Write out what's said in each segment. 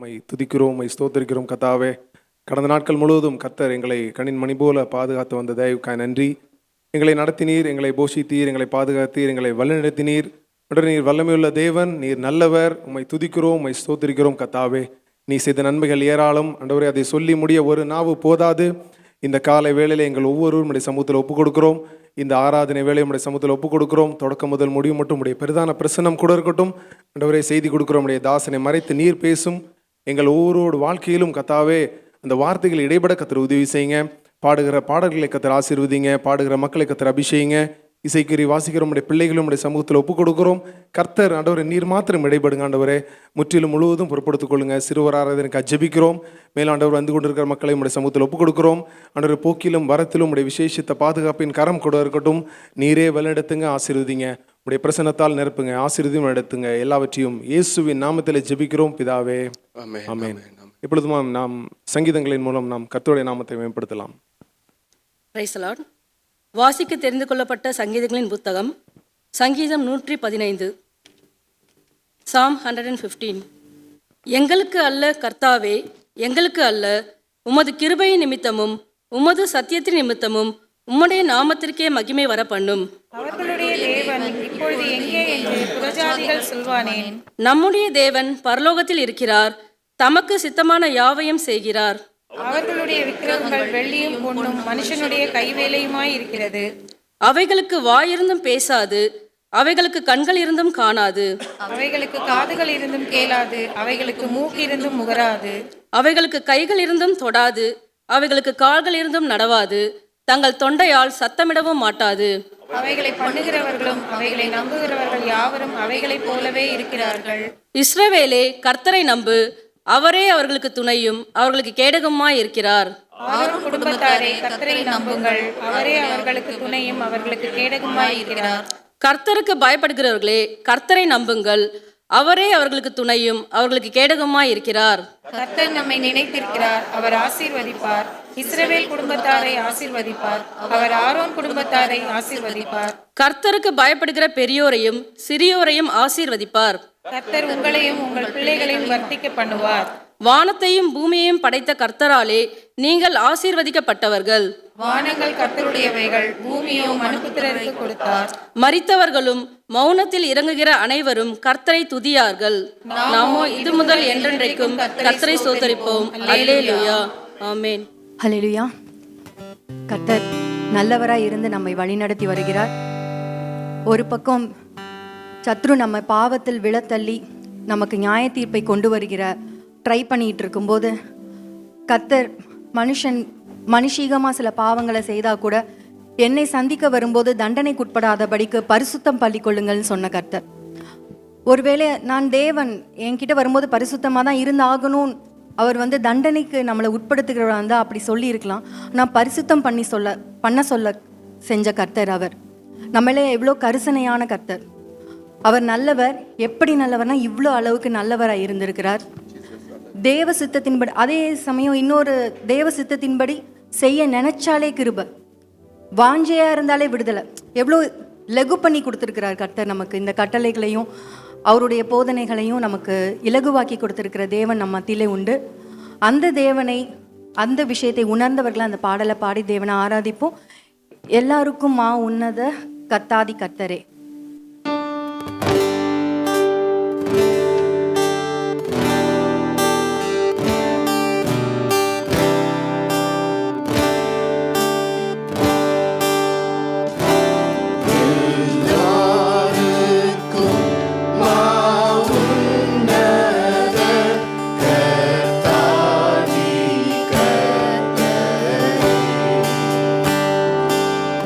உம்மை துதிக்கிறோம், உம்மை ஸ்தோத்திரிக்கிறோம் கர்த்தாவே. கடந்த நாட்கள் முழுவதும் கர்த்தர் எங்களை கண்ணின் மணி போல பாதுகாத்து வந்த தயவுக்காய் நன்றி. எங்களை நடத்தினீர், எங்களை போஷித்தீர், எங்களை பாதுகாத்தீர், எங்களை வழிநடத்தினீர். உடனே நீர் வல்லமையுள்ள தேவன், நீர் நல்லவர். உம்மை துதிக்கிறோம், உம்மை ஸ்தோத்திரிக்கிறோம் கர்த்தாவே. நீ செய்த நன்மைகள் ஏராளம் ஆண்டவரே, அதை சொல்லி முடிய ஒரு நாவு போதாது. இந்த காலை வேளையில் எங்கள் ஒவ்வொருவரும் உடைய சமூகத்தில் ஒப்புக் கொடுக்கிறோம். இந்த ஆராதனை வேலை உடைய சமூகத்தில் ஒப்புக் கொடுக்கிறோம். தொடக்கம் முதல் முடிவு மட்டும் உடைய பெரிதான பிரசன்னம் கூட இருக்கட்டும். ஆண்டவரே, செய்தி கொடுக்கிறோம். உடைய தாசனை மறைத்து நீர் பேசும். எங்கள் ஒவ்வொரு வாழ்க்கையிலும் கர்த்தாவே அந்த வார்த்தைகள் இடைபட கர்த்தர் உதவி செய்யுங்க. பாடுகிற பாடல்களை கர்த்தர் ஆசீர்வதிங்க. பாடுகிற மக்களை கர்த்தர் அபிஷேகிங்க. இசைக்கறி வாசிக்கிற உடைய பிள்ளைகளும் உடைய சமூகத்தில் ஒப்புக் கொடுக்கிறோம். கர்த்தர் ஆண்டவரே நீர் மாத்திரம் இடைபடுங்க. ஆண்டவரே முற்றிலும் முழுவதும் பொறுப்படுத்திக் கொள்ளுங்க. சிறுவர் ஆராதனைக்கு ஜெபிக்கிறோம். மேலாண்டவர் வந்து கொண்டிருக்கிற மக்களை உடைய சமூகத்தில் ஒப்புக் கொடுக்கிறோம். ஆண்டவரே போக்கிலும் வரத்திலும் உடைய விசேஷித்த பாதுகாப்பின் கரம் கூட இருக்கட்டும். நீரே வழிநடத்துங்க, ஆசீர்வதிங்க. உடைய பிரசன்னத்தால் நிரப்புங்க, ஆசீர்வதியும் நடத்துங்க. எல்லாவற்றையும் இயேசுவின் நாமத்தில் ஜெபிக்கிறோம் பிதாவே, ஆமென். இப்பொழுதும் நாம் சங்கீதங்களின் மூலம் நாம் கர்த்தருடைய நாமத்தை மேம்படுத்தலாம். Praise the Lord. வாசிக்க தெரிந்து கொள்ளப்பட்ட சங்கீதங்களின் புத்தகம் சங்கீதம் 115. சாம் 115. எங்களுக்கு அல்ல கர்த்தாவே, எங்களுக்கு அல்ல, உமது கிருபையின் நிமித்தமும் உமது சத்தியத்தின் நிமித்தமும் உம்முடைய நாமத்திற்கே மகிமை வர பண்ணும். அவர்களுடைய தேவன் இப்பொழுது எங்கே என்று புறஜாதிகள் சொல்வானேன். நம்முடைய தேவன் பரலோகத்தில் இருக்கிறார், தமக்கு சித்தமான யாவையும் செய்கிறார். அவர்களுடைய விக்கிரகங்கள் வெள்ளியும் பொன்னும் மனுஷனுடைய கைவேலையுமாய் இருக்கிறது. அவைகளுக்கு வாயிருந்தும் பேசாது, அவைகளுக்கு கண்கள் இருந்தும் காணாது, அவைகளுக்கு காதுகள் இருந்தும் கேளாது, அவைகளுக்கு மூக்கு இருந்தும் முகராது, அவைகளுக்கு கைகள் இருந்தும் தொடாது, அவைகளுக்கு கால்கள் இருந்தும் நடவாது, தங்கள் தொண்டையால் சத்தமிடவும் மாட்டாது. அவைகளை பண்ணுகிறவர்களும் அவைகளை நம்புகிறவர்கள் யாவரும் அவைகளைப் போலவே இருக்கிறார்கள். இஸ்ரவேலே, கர்த்தரை நம்பு, அவரே அவர்களுக்கு துணையும் அவர்களுக்கு கேடகமாய் இருக்கிறார். ஆரோன் குடும்பத்தாரே, கர்த்தரை நம்புங்கள், அவரே அவர்களுக்கு துணையும் அவர்களுக்கு கேடகமாய் இருக்கிறார். கர்த்தருக்கு பயப்படுகிறவர்களே, கர்த்தரை நம்புங்கள், அவரே அவர்களுக்கு துணையும் அவர்களுக்கு கேடகமாய் இருக்கிறார். கர்த்தர் நம்மை நினைத்திருக்கிறார், அவர் ஆசீர்வதிப்பார். இஸ்ரவேல் குடும்பத்தாரை ஆசீர்வதிப்பார், அவர் ஆரோன் குடும்பத்தாரை ஆசீர்வதிப்பார். கர்த்தருக்கு பயப்படுகிற பெரியோரையும் சிறியோரையும் ஆசீர்வதிப்பார். கர்த்தர் உங்களையும் உங்கள் பிள்ளைகளையும் வர்த்திக்க பண்ணுவார். வானத்தையும் பூமியையும் படைத்த கர்த்தராலே நீங்கள் ஆசீர்வதிக்கப்பட்டவர்கள். வானங்கள் கர்த்தருடையவைகள், பூமியோ மனுபுத்திரருக்கு கொடுத்தார். மரித்தவர்களும் மௌனத்தில் இறங்குகிற அனைவரும் கர்த்தரை துதியார்கள். நாமோ இது முதல் என்றென்றைக்கும் கர்த்தரை ஸ்தோத்தரிப்போம். அல்லேலூயா, ஆமென். ஹல்லேலூயா. கர்த்தர் நல்லவராய் இருந்து நம்மை வழிநடத்தி வருகிறார். ஒரு பக்கம் சத்ரு நம்ம பாவத்தில் விழத்தள்ளி நமக்கு நியாய தீர்ப்பை கொண்டு வருகிற ட்ரை பண்ணிட்டு இருக்கும்போது, கர்த்தர் மனுஷீகமாக சில பாவங்களை செய்தால் கூட என்னை சந்திக்க வரும்போது தண்டனைக்குட்படாதபடிக்கு பரிசுத்தம் பண்ணிக்கொள்ளுங்கள்னு சொன்ன கர்த்தர். ஒருவேளை நான் தேவன் என்கிட்ட வரும்போது பரிசுத்தமாக தான் இருந்தாகணும், அவர் தண்டனைக்கு நம்மளை உட்படுத்துகிறவராக இருந்தால் அப்படி சொல்லியிருக்கலாம். நான் பரிசுத்தம் பண்ண சொல்ல செஞ்ச கர்த்தர் அவர். நம்மளே எவ்வளோ கரிசனையான கர்த்தர். அவர் நல்லவர். எப்படி நல்லவர்னா இவ்வளோ அளவுக்கு நல்லவராக இருந்திருக்கிறார். தேவ சித்தத்தின்படி, அதே சமயம் இன்னொரு தேவ சித்தத்தின்படி செய்ய நினைச்சாலே கிருபை, வாஞ்சையாக இருந்தாலே விடுதலை. எவ்வளோ லகு பண்ணி கொடுத்துருக்கிறார் கர்த்தர் நமக்கு. இந்த கட்டளைகளையும் அவருடைய போதனைகளையும் நமக்கு இலகுவாக்கி கொடுத்துருக்கிற தேவன் நம்ம மத்தியிலே உண்டு. அந்த தேவனை, அந்த விஷயத்தை உணர்ந்தவர்களை அந்த பாடலை பாடி தேவனை ஆராதிப்போம். எல்லாருக்கும் உன்னத கர்த்தாதி கர்த்தரே.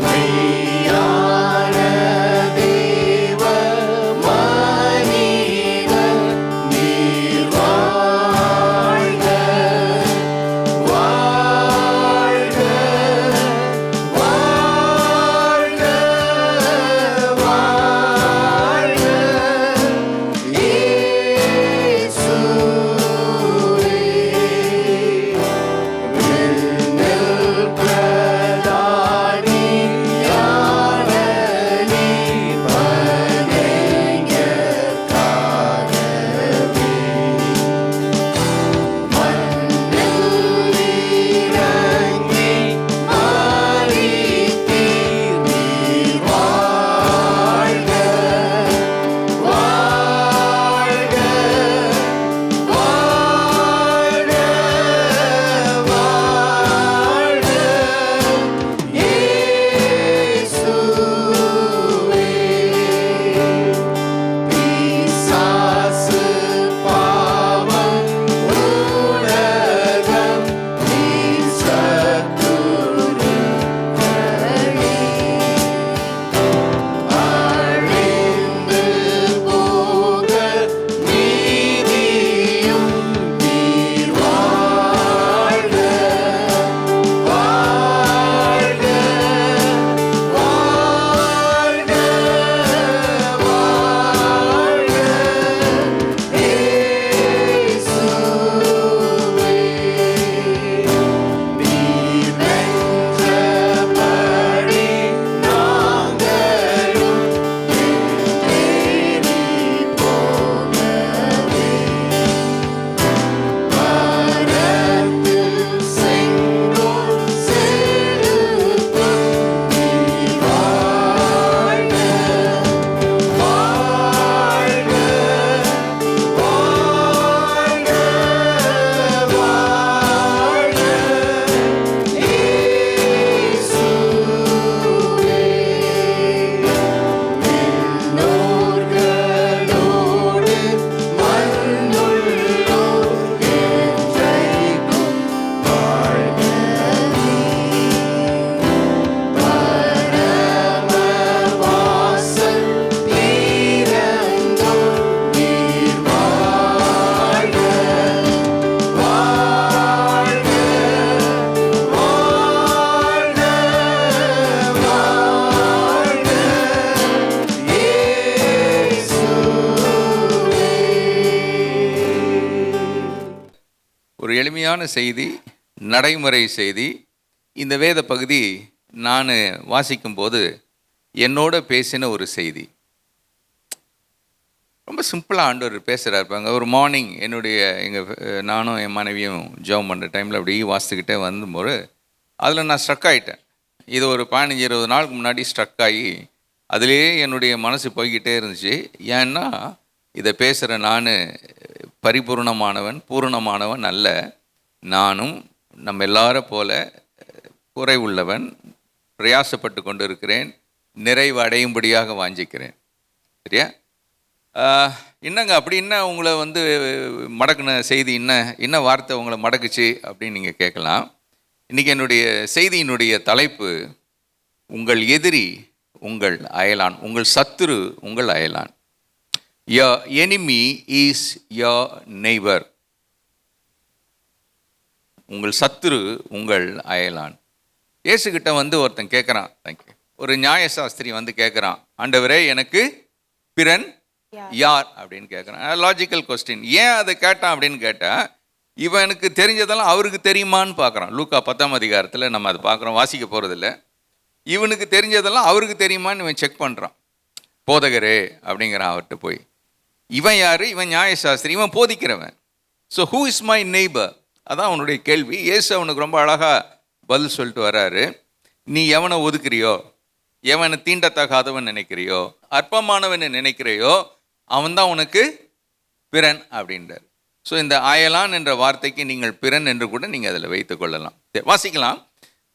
மெய்யான ஒரு எளிமையான செய்தி, நடைமுறை செய்தி. இந்த வேத பகுதி நான் வாசிக்கும்போது என்னோட பேசின ஒரு செய்தி. ரொம்ப சிம்பிளாக ஆண்டவர் பேசுகிறார். இருப்பாங்க ஒரு மார்னிங் நானும் என் மனைவியும் ஜெபம் பண்ணுற டைமில் அப்படி வாசித்துக்கிட்டே வந்தபோது அதில் நான் ஸ்ட்ரக் ஆகிட்டேன். இது ஒரு 15-20 நாளுக்கு முன்னாடி ஸ்ட்ரக் ஆகி அதிலே என்னுடைய மனசு போய்கிட்டே இருந்துச்சு. ஏன்னா இதை பேசுகிற நான் பரிபூர்ணமானவன், பூரணமானவன் அல்ல. நானும் நம்ம எல்லாரை போல குறைவுள்ளவன், பிரயாசப்பட்டு கொண்டு இருக்கிறேன், நிறைவு அடையும்படியாக வாஞ்சிக்கிறேன். சரியா? என்னங்க அப்படி என்ன உங்களை மடக்குன செய்தி, என்ன வார்த்தை உங்களை மடக்குச்சு அப்படின்னு நீங்கள் கேட்கலாம். இன்றைக்கி என்னுடைய செய்தியினுடைய தலைப்பு, உங்கள் எதிரி உங்கள் அயலான், உங்கள் சத்துரு உங்கள் அயலான். Your enemy is your neighbor. உங்கள் சத்துரு உங்கள் அயலான். இயேசுகிட்ட ஒருத்தன் கேட்குறான், தேங்க்யூ, ஒரு நியாயசாஸ்திரி கேட்குறான், ஆண்டவரே எனக்கு பிறன் யார் அப்படின்னு கேட்குறான். Logical question. ஏன் அதை கேட்டான் அப்படின்னு கேட்டால், இவனுக்கு தெரிஞ்சதெல்லாம் அவருக்கு தெரியுமான்னு பார்க்குறான். லூக்கா 10ஆம் அதிகாரத்தில் நம்ம அதை பார்க்குறோம், வாசிக்க போகிறதில்ல. இவனுக்கு தெரிஞ்சதெல்லாம் அவருக்கு தெரியுமான்னு இவன் செக் பண்ணுறான். போதகரே அப்படிங்கிறான் அவர்கிட்ட போய். இவன் யார்? இவன் நியாயசாஸ்திரி, இவன் போதிக்கிறவன். So who is my neighbour? அதான் அவனுடைய கேள்வி. இயேசு அவனுக்கு ரொம்ப அழகாக பதில் சொல்லிட்டு வர்றாரு. நீ எவனை ஒதுக்குறியோ, எவனை தீண்டத்தகாதவன் நினைக்கிறியோ, அற்பமானவன் நினைக்கிறையோ, அவன்தான் உனக்கு பிறன் அப்படின்றார். ஸோ இந்த அயலான் என்ற வார்த்தைக்கு நீங்கள் பிறன் என்று கூட நீங்கள் அதில் வைத்து கொள்ளலாம். வாசிக்கலாம்.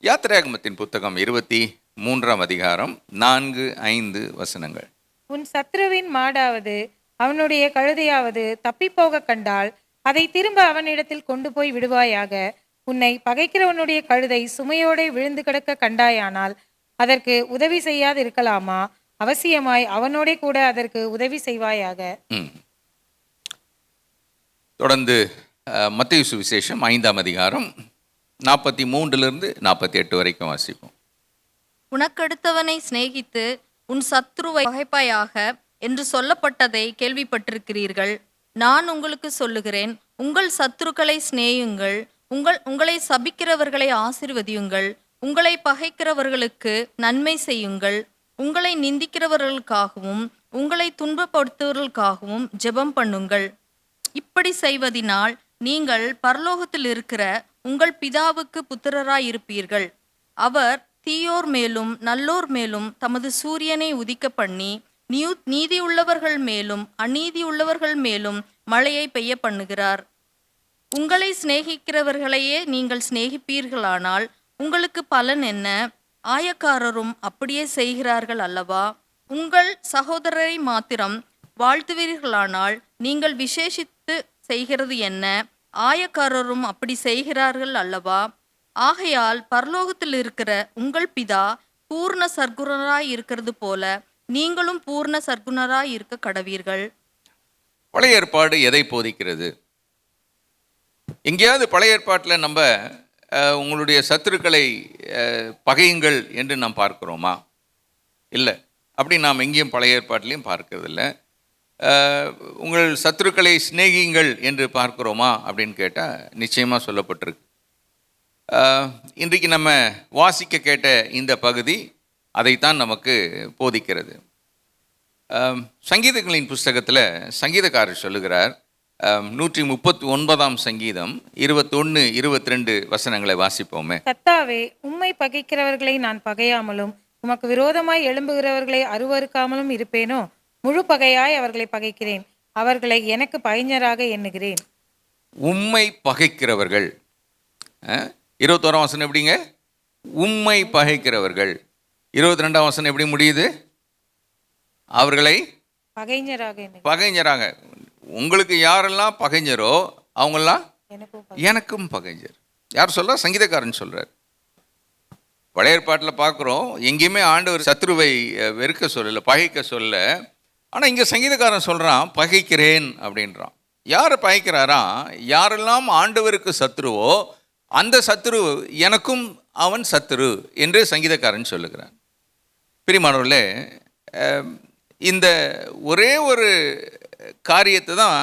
யாத்திராகமத்தின் புத்தகம் 23ஆம் அதிகாரம் 4-5 வசனங்கள். உன் சத்ருவின் மாடாவது அவனுடைய கழுதையாவது தப்பிப்போக கண்டால் அதை திரும்ப அவனிடத்தில் கொண்டு போய் விடுவாயாக. உன்னை பகைக்கிறவனுடைய கழுதை சுமையோടെ விழுந்து கிடக்க கண்டாயானால் அதற்கு உதவி செய்யாது இருக்கலாமா? அவசியமாய் அவனோட கூட அதற்கு உதவி செய்வாயாக. தொடர்ந்து மத்தேயு சுவிசேஷம் 5ஆம் அதிகாரம் 43-48 வரைக்கும் வாசிப்போம். உனக்கடுத்தவனை சிநேகித்து உன் சத்ருவை பகைப்பாயாக என்று சொல்லப்பட்டதை கேள்விப்பட்டிருக்கிறீர்கள். நான் உங்களுக்கு சொல்லுகிறேன், உங்கள் சத்துருக்களை சிநேகியுங்கள், உங்களை சபிக்கிறவர்களை ஆசீர்வதியுங்கள், உங்களை பகைக்கிறவர்களுக்கு நன்மை செய்யுங்கள், உங்களை நிந்திக்கிறவர்களுக்காகவும் உங்களை துன்பப்படுத்துவர்களுக்காகவும் ஜெபம் பண்ணுங்கள். இப்படி செய்வதினால் நீங்கள் பரலோகத்தில் இருக்கிற உங்கள் பிதாவுக்கு புத்திரராயிருப்பீர்கள். அவர் தீயோர் மேலும் நல்லோர் மேலும் தமது சூரியனை உதிக்க பண்ணி நீதியுள்ளவர்கள் மேலும் அநீதியுள்ளவர்கள் மேலும் மழையை பெய்ய பண்ணுகிறார். உங்களை சிநேகிக்கிறவர்களையே நீங்கள் சிநேகிப்பீர்களானால் உங்களுக்கு பலன் என்ன? ஆயக்காரரும் அப்படியே செய்கிறார்கள் அல்லவா? உங்கள் சகோதரரை மாத்திரம் வாழ்த்துவீர்களானால் நீங்கள் விசேஷித்து செய்கிறது என்ன? ஆயக்காரரும் அப்படி செய்கிறார்கள் அல்லவா? ஆகையால் பரலோகத்தில் இருக்கிற உங்கள் பிதா பூர்ண சர்க்குணராய் இருக்கிறது போல நீங்களும் பூர்ண சர்க்குணராய் இருக்க கடவீர்கள். பழைய ஏற்பாடு எதை போதிக்கிறது? எங்கேயாவது பழைய ஏற்பாட்டில் நம்ம உங்களுடைய சத்துருக்களை பகையுங்கள் என்று நாம் பார்க்கிறோமா? இல்லை. அப்படி நாம் எங்கேயும் பழைய ஏற்பாட்டிலையும் பார்க்கறதில்ல. உங்கள் சத்துருக்களை சிநேகியுங்கள் என்று பார்க்கிறோமா அப்படின்னு கேட்டால் நிச்சயமாக சொல்லப்பட்டிருக்கு. இன்றைக்கு நம்ம வாசிக்க கேட்ட இந்த பகுதி அதைத்தான் நமக்கு போதிக்கிறது. சங்கீதங்களின் புஸ்தகத்தில் சங்கீதக்காரர் சொல்லுகிறார், 139ஆம் சங்கீதம் 21-22 வசனங்களை வாசிப்போமே. கர்த்தாவே, உம்மை பகைக்கிறவர்களை நான் பகையாமலும் உமக்கு விரோதமாய் எழும்புகிறவர்களை அருவருக்காமலும் இருப்பேனோ? முழு பகையாய் அவர்களை பகைக்கிறேன், அவர்களை எனக்கு பகைஞராக எண்ணுகிறேன். உம்மை பகைக்கிறவர்கள். 21ஆம் வசனம் எப்படிங்க? உம்மை பகைக்கிறவர்கள். 22ஆம் வசனம் எப்படி முடியுது? அவர்களை பகைஞராக. உங்களுக்கு யாரெல்லாம் பகைஞரோ அவங்கெல்லாம் எனக்கும் பகைஞர். யார் சொல்றா? சங்கீதக்காரன் சொல்றார். பழைய ஏற்பாட்டில் பார்க்குறோம், எங்கேயுமே ஆண்டவர் சத்ருவை வெறுக்க சொல்லலை, பகைக்க சொல்லலை. ஆனால் இங்கே சங்கீதக்காரன் சொல்கிறான் பகைக்கிறேன் அப்படின்றான். யாரை பகைக்கிறாராம்? யாரெல்லாம் ஆண்டவருக்கு சத்ருவோ அந்த சத்ரு எனக்கும் அவன் சத்ரு என்று சங்கீதக்காரன் சொல்லுகிறான். பிரியமானவர்களே, இந்த ஒரே ஒரு காரியத்தை தான்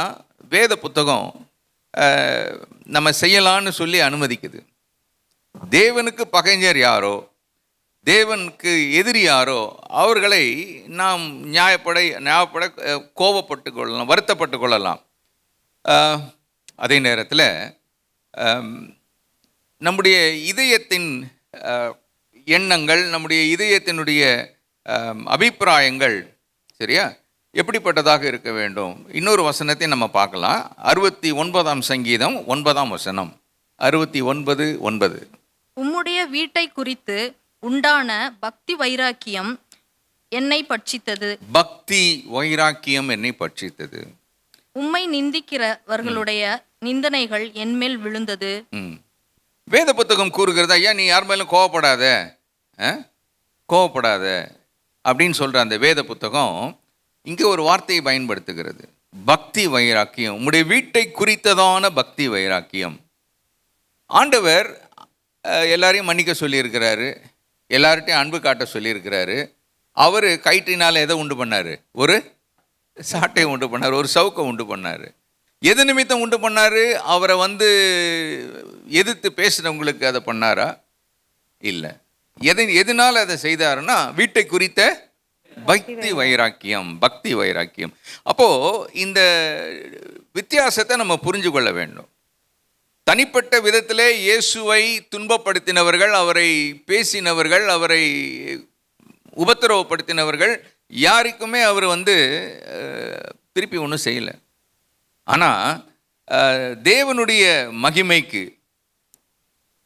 வேத புத்தகம் நம்ம செய்யலான்னு சொல்லி அனுமதிக்குது. தேவனுக்கு பகைஞர் யாரோ, தேவனுக்கு எதிரி யாரோ அவர்களை நாம் நியாயப்பட கோபப்பட்டு கொள்ளலாம், வருத்தப்பட்டு கொள்ளலாம். அதே நேரத்தில் நம்முடைய இதயத்தின் எண்ணங்கள், நம்முடைய இதயத்தினுடைய அபிப்பிராயங்கள் சரியா எப்படிப்பட்டதாக இருக்க வேண்டும்? இன்னொரு வசனத்தை நம்ம பார்க்கலாம். 69ஆம் சங்கீதம் 9ஆம் வசனம். 69:9. உம்முடைய வீட்டை குறித்து உண்டான பக்தி வைராக்கியம் என்னை பட்சித்தது. பக்தி வைராக்கியம் என்னை பட்சித்தது. உம்மை நிந்திக்கிறவர்களுடைய நிந்தனைகள் என்மேல் விழுந்தது. வேத புத்தகம் கூறுகிறது, ஐயா நீ யார் மேலும் கோவப்படாத அப்படின்னு சொல்ற அந்த வேத புத்தகம் இங்கே ஒரு வார்த்தையை பயன்படுத்துகிறது, பக்தி வைராக்கியம். உம்முடைய வீட்டை குறித்ததான பக்தி வைராக்கியம். ஆண்டவர் எல்லாரையும் மன்னிக்க சொல்லியிருக்கிறாரு, எல்லார்ட்டையும் அன்பு காட்ட சொல்லியிருக்கிறாரு. அவர் கயிற்றினால் எதை உண்டு பண்ணார்? ஒரு சாட்டை உண்டு பண்ணார், ஒரு சவுக்கை உண்டு பண்ணார். எது நிமித்தம் உண்டு பண்ணார்? அவரை எதிர்த்து பேசுகிறவங்களுக்கு அதை பண்ணாரா? இல்லை. எதனால் அதை செய்தாருன்னா வீட்டை குறித்த பக்தி வைராக்கியம். பக்தி வைராக்கியம். அப்போது இந்த வித்தியாசத்தை நம்ம புரிஞ்சு கொள்ள வேண்டும். தனிப்பட்ட விதத்திலே இயேசுவை துன்பப்படுத்தினவர்கள், அவரை பேசினவர்கள், அவரை உபத்திரவப்படுத்தினவர்கள் யாருக்குமே அவர் திருப்பி ஒன்றும் செய்யலை. ஆனால் தேவனுடைய மகிமைக்கு,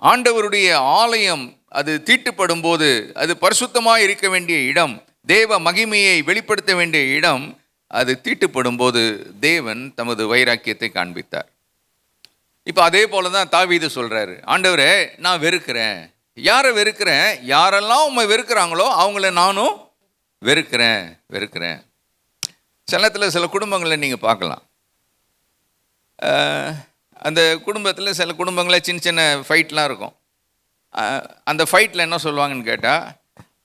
ஆண்டவருடைய ஆலயம் அது தீட்டுப்படும் போது, அது பரிசுத்தமாக இருக்க வேண்டிய இடம், தேவ மகிமையை வெளிப்படுத்த வேண்டிய இடம், அது தீட்டுப்படும் போது தேவன் தமது வைராக்கியத்தை காண்பித்தார். இப்போ அதே போல தான் தாவீது சொல்கிறாரு, ஆண்டவரே நான் வெறுக்கிறேன். யாரை வெறுக்கிறேன்? யாரெல்லாம் உண்மை வெறுக்கிறாங்களோ அவங்கள நானும் வெறுக்கிறேன். சிலத்தில் சில குடும்பங்களை நீங்கள் பார்க்கலாம். அந்த குடும்பத்தில் சில குடும்பங்களில் சின்ன சின்ன ஃபைட்லாம் இருக்கும். அந்த ஃபைட்டில் என்ன சொல்லுவாங்கன்னு கேட்டால்,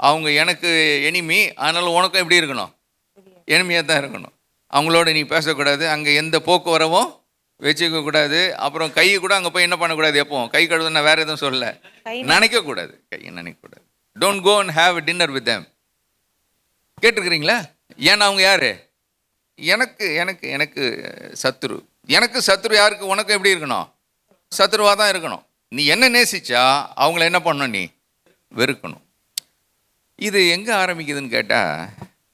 அவங்க எனக்கு எனிமி, அதனால் உனக்கும் எப்படி இருக்கணும்? எனிமியாக தான் இருக்கணும். அவங்களோட நீ பேசக்கூடாது, அங்கே எந்த போக்குவரவும் வச்சுக்கக்கூடாது. அப்புறம் கையை கூட அங்கே போய் என்ன பண்ணக்கூடாது, எப்போ கை கழுவு, நான் வேறு எதுவும் சொல்லலை, நினைக்கக்கூடாது, கையை நினைக்கக்கூடாது. Don't go and have dinner with them. கேட்டுருக்குறீங்களா? ஏன்னா அவங்க யார்? எனக்கு சத்துரு. எனக்கு சத்துரு யாருக்கு? உனக்கு எப்படி இருக்கணும்? சத்துருவாக தான் இருக்கணும். நீ என்ன நேசிச்சா அவங்கள என்ன பண்ணணும்? நீ வெறுக்கணும். இது எங்கே ஆரம்பிக்குதுன்னு கேட்டால்,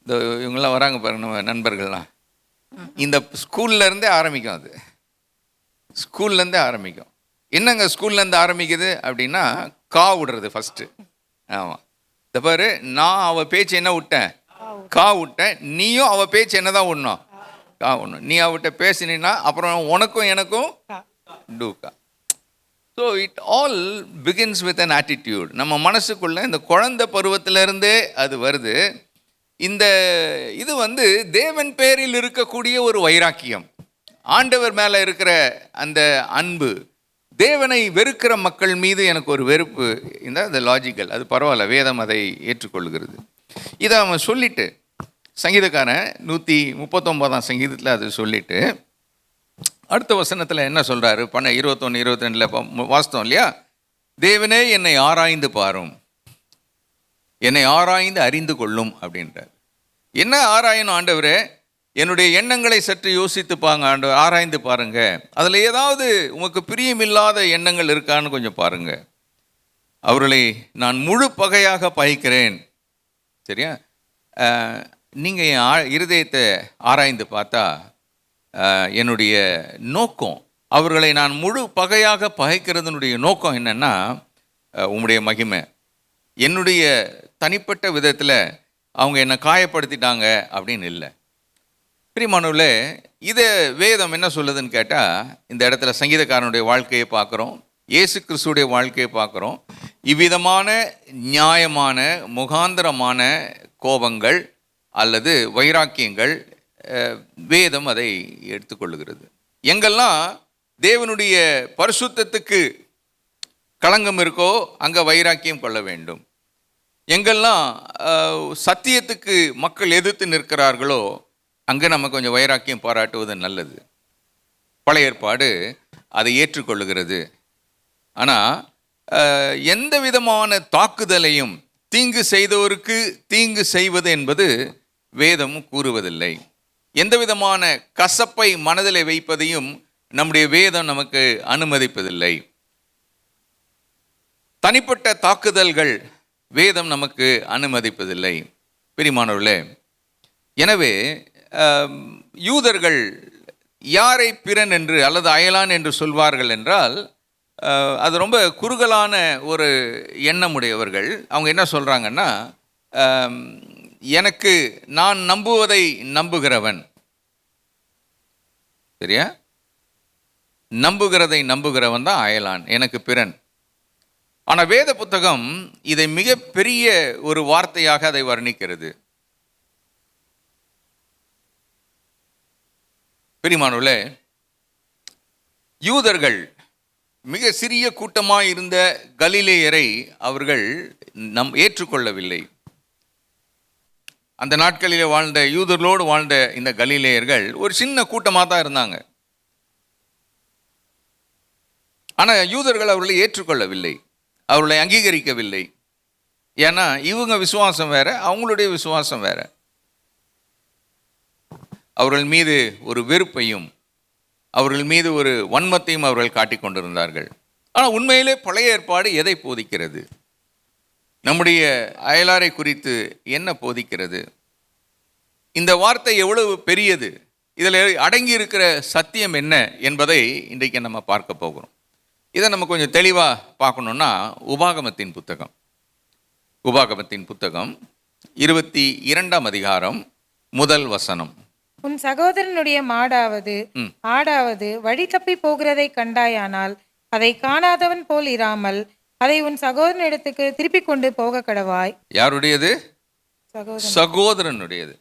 இந்த இவங்கெல்லாம் வராங்க பாருங்க நம்ம நண்பர்கள்லாம், இந்த ஸ்கூல்லேருந்தே ஆரம்பிக்கும். அது ஸ்கூல்லேருந்தே ஆரம்பிக்கும். என்னங்க ஸ்கூல்லேருந்து ஆரம்பிக்குது அப்படின்னா, விடுறது ஃபஸ்ட்டு. ஆமாம், இந்த பாரு, நான் அவள் பேச்சு என்ன விட்டேன்? விட்டேன். நீயும் அவள் பேச்சு என்ன தான் விடணும்? விடணும். நீ அவட்ட பேசினா அப்புறம் உனக்கும் எனக்கும் டூக்கா. So it all begins with an attitude. நம்ம மனசுக்குள்ளே இந்த குழந்தை பருவத்திலேருந்தே அது வருது. இந்த இது தேவன் பேரில் இருக்கக்கூடிய ஒரு வைராக்கியம், ஆண்டவர் மேலே இருக்கிற அந்த அன்பு, தேவனை வெறுக்கிற மக்கள் மீது எனக்கு ஒரு வெறுப்பு. இந்த லாஜிக்கல், அது பரவாயில்ல, வேதம் அதை ஏற்றுக்கொள்கிறது. இதை அவன் சொல்லிட்டு, சங்கீதக்காரன் 139ஆம் சங்கீதத்தில் அது சொல்லிட்டு அடுத்த வசனத்தில் என்ன சொல்கிறாரு? 21, 22 வாஸ்தவம் இல்லையா? தேவனே என்னை ஆராய்ந்து பாரும், என்னை ஆராய்ந்து அறிந்து கொள்ளும் அப்படின்றார். என்ன ஆராயணும் ஆண்டவரே? என்னுடைய எண்ணங்களை சற்று யோசித்துப்பாங்க ஆண்டவர், ஆராய்ந்து பாருங்க, அதில் ஏதாவது உமக்கு பிரியமில்லாத எண்ணங்கள் இருக்கான்னு கொஞ்சம் பாருங்க. அவர்களை நான் முழு பகையாக பகைக்கிறேன். சரியா? நீங்கள் என் இருதயத்தை ஆராய்ந்து பார்த்தா என்னுடைய நோக்கம், அவர்களை நான் முழு பகையாக பகைக்கிறதுனுடைய நோக்கம் என்னென்னா, உம்முடைய மகிமை. என்னுடைய தனிப்பட்ட விதத்தில் அவங்க என்னை காயப்படுத்திட்டாங்க அப்படின்னு இல்லை. பிரியமானவர்களே, இதை வேதம் என்ன சொல்லுதுன்னு கேட்டால், இந்த இடத்துல சங்கீதக்காரனுடைய வாழ்க்கையை பார்க்குறோம், இயேசு கிறிஸ்துடைய வாழ்க்கையை பார்க்குறோம். இவ்விதமான நியாயமான முகாந்தரமான கோபங்கள் அல்லது வைராக்கியங்கள் வேதம் அதை எடுத்துக்கொள்ளுகிறது. எங்கெல்லாம் தேவனுடைய பரிசுத்தத்துக்கு களங்கம் இருக்கோ அங்கே வைராக்கியம் கொள்ள வேண்டும். எங்கெல்லாம் சத்தியத்துக்கு மக்கள் எதிர்த்து நிற்கிறார்களோ அங்கே நம்ம கொஞ்சம் வைராக்கியம் பாராட்டுவது நல்லது. பழைய ஏற்பாடு அதை ஏற்றுக்கொள்ளுகிறது. ஆனால் எந்த விதமான தாக்குதலையும் தீங்கு செய்தவருக்கு தீங்கு செய்வது என்பது வேதம் கூறுவதில்லை. எந்த விதமான கசப்பை மனதில் வைப்பதையும் நம்முடைய வேதம் நமக்கு அனுமதிப்பதில்லை. தனிப்பட்ட தாக்குதல்கள் வேதம் நமக்கு அனுமதிப்பதில்லை. பிரியமானவர்களே, எனவே யூதர்கள் யாரை பிறன் என்று அல்லது அயலான் என்று சொல்வார்கள் என்றால் அது ரொம்ப குறுகலான ஒரு எண்ணமுடையவர்கள். அவங்க என்ன சொல்கிறாங்கன்னா, எனக்கு நான் நம்புவதை நம்புகிறவன், சரியா, நம்புகிறதை நம்புகிறவன் தான் அயலான், எனக்கு பிறன். ஆனால் வேத புத்தகம் இதை மிகப்பெரிய ஒரு வார்த்தையாக அதை வர்ணிக்கிறது. பிரியமானவர்களே, யூதர்கள் மிக சிறிய கூட்டமாக இருந்த கலிலேயரை அவர்கள் ஏற்றுக்கொள்ளவில்லை. அந்த நாட்களிலே வாழ்ந்த யூதர்களோடு வாழ்ந்த இந்த கலிலேயர்கள் ஒரு சின்ன கூட்டமாக தான் இருந்தாங்க. ஆனால் யூதர்கள் அவர்களை ஏற்றுக்கொள்ளவில்லை, அவர்களை அங்கீகரிக்கவில்லை. ஏன்னா இவங்க விசுவாசம் வேற, அவங்களுடைய விசுவாசம் வேற. அவர்கள் மீது ஒரு வெறுப்பையும் அவர்கள் மீது ஒரு வன்மத்தையும் அவர்கள் காட்டிக் கொண்டிருந்தார்கள். ஆனால் உண்மையிலே பழைய ஏற்பாடு எதை போதிக்கிறது? நம்முடைய அயலாரை குறித்து என்ன போதிக்கிறது? இந்த வார்த்தை எவ்வளவு பெரியது, இதில் அடங்கி இருக்கிற சத்தியம் என்ன என்பதை இன்றைக்கு நம்ம பார்க்க போகிறோம். இதை நம்ம கொஞ்சம் தெளிவாக பார்க்கணுன்னா உபாகமத்தின் புத்தகம் 22ஆம் அதிகாரம் 1 வசனம். உன் சகோதரனுடைய மாடாவது ஆடாவது வழி தப்பி போகிறதை கண்டாயானால் அதை காணாதவன் போல் இராமல் அதை உன் சகோதரனிடத்துக்கு திருப்பி கொண்டு போக கடவாய். யாருடையது? சகோதரனுடையது.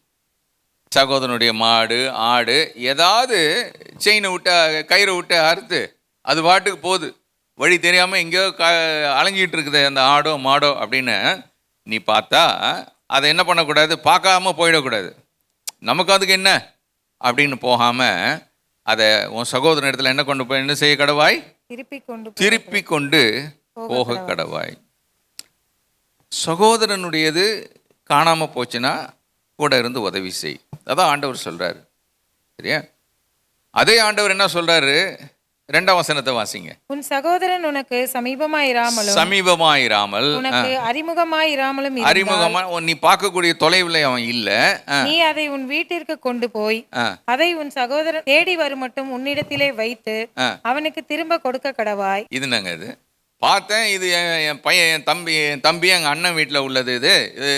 சகோதரனுடைய மாடு ஆடு ஏதாவது செயினை விட்டு கயிறை விட்டு அறுத்து அது பாட்டுக்கு போகுது, வழி தெரியாமல் எங்கேயோ அலைஞ்சிட்டு இருக்குது அந்த ஆடோ மாடோ அப்படின்னு நீ பார்த்தா அதை என்ன பண்ணக்கூடாது, பார்க்காம போயிடக்கூடாது. நமக்கு அதுக்கு என்ன அப்படின்னு போகாமல் அதை உன் சகோதரன் இடத்துல என்ன கொண்டு போய் என்ன செய்ய கடவாய்? திருப்பி கொண்டு போக கடவாய். சகோதரனுடையது காணாமல் போச்சுன்னா கூட இருந்து உதவி செய். அதான் ஆண்டவர் சொல்கிறாரு, சரியா? அதே ஆண்டவர் என்ன சொல்கிறாரு? 2ஆம் வசனத்தை வாசிங்க. உன் சகோதரன் உனக்கு சமீபமாயிராமல் உனக்கு அறிமுகமாயிராமலும் அறிமுகமா நீ பார்க்கக்கூடிய தொலைவில் அவன் இல்ல, நீ அதை உன் வீட்டிற்கு கொண்டு போய் அதை உன் சகோதரன் தேடி வரும் மட்டும் உன்னிடத்திலே வைத்து அவனுக்கு திரும்ப கொடுக்க கடவாய். இது நாங்க இது பார்த்தேன், இது என் பையன் என் தம்பி எங்கள் அண்ணன் வீட்டில் உள்ளது. இது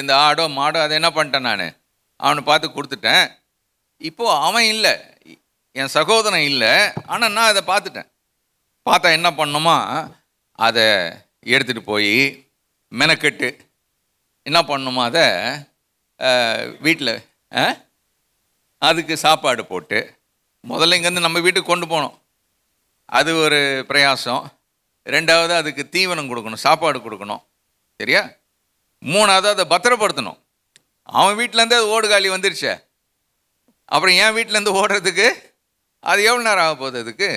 இந்த ஆடோ மாடோ அதை என்ன பண்ணிட்டேன், நான் அவனை பார்த்து கொடுத்துட்டேன். இப்போது அவன் இல்லை, என் சகோதரன் இல்லை, ஆனால் நான் அதை பார்த்தா என்ன பண்ணணுமா, அதை எடுத்துகிட்டு போய் மெனக்கெட்டு என்ன பண்ணணுமா, அதை வீட்டில் அதுக்கு சாப்பாடு போட்டு முதல்ல இங்கேருந்து நம்ம வீட்டுக்கு கொண்டு போகணும், அது ஒரு பிரயாசம். 2வது அதுக்கு தீவனம் கொடுக்கணும், சாப்பாடு கொடுக்கணும், சரியா? 3வது அதை பத்திரப்படுத்தணும். அவன் வீட்டிலேருந்து அது ஓடுகாலி வந்துருச்சே, அப்புறம் என் வீட்டிலேருந்து ஓடுறதுக்கு அது எவ்வளோ நேரம் ஆக போகுது அதுக்கு?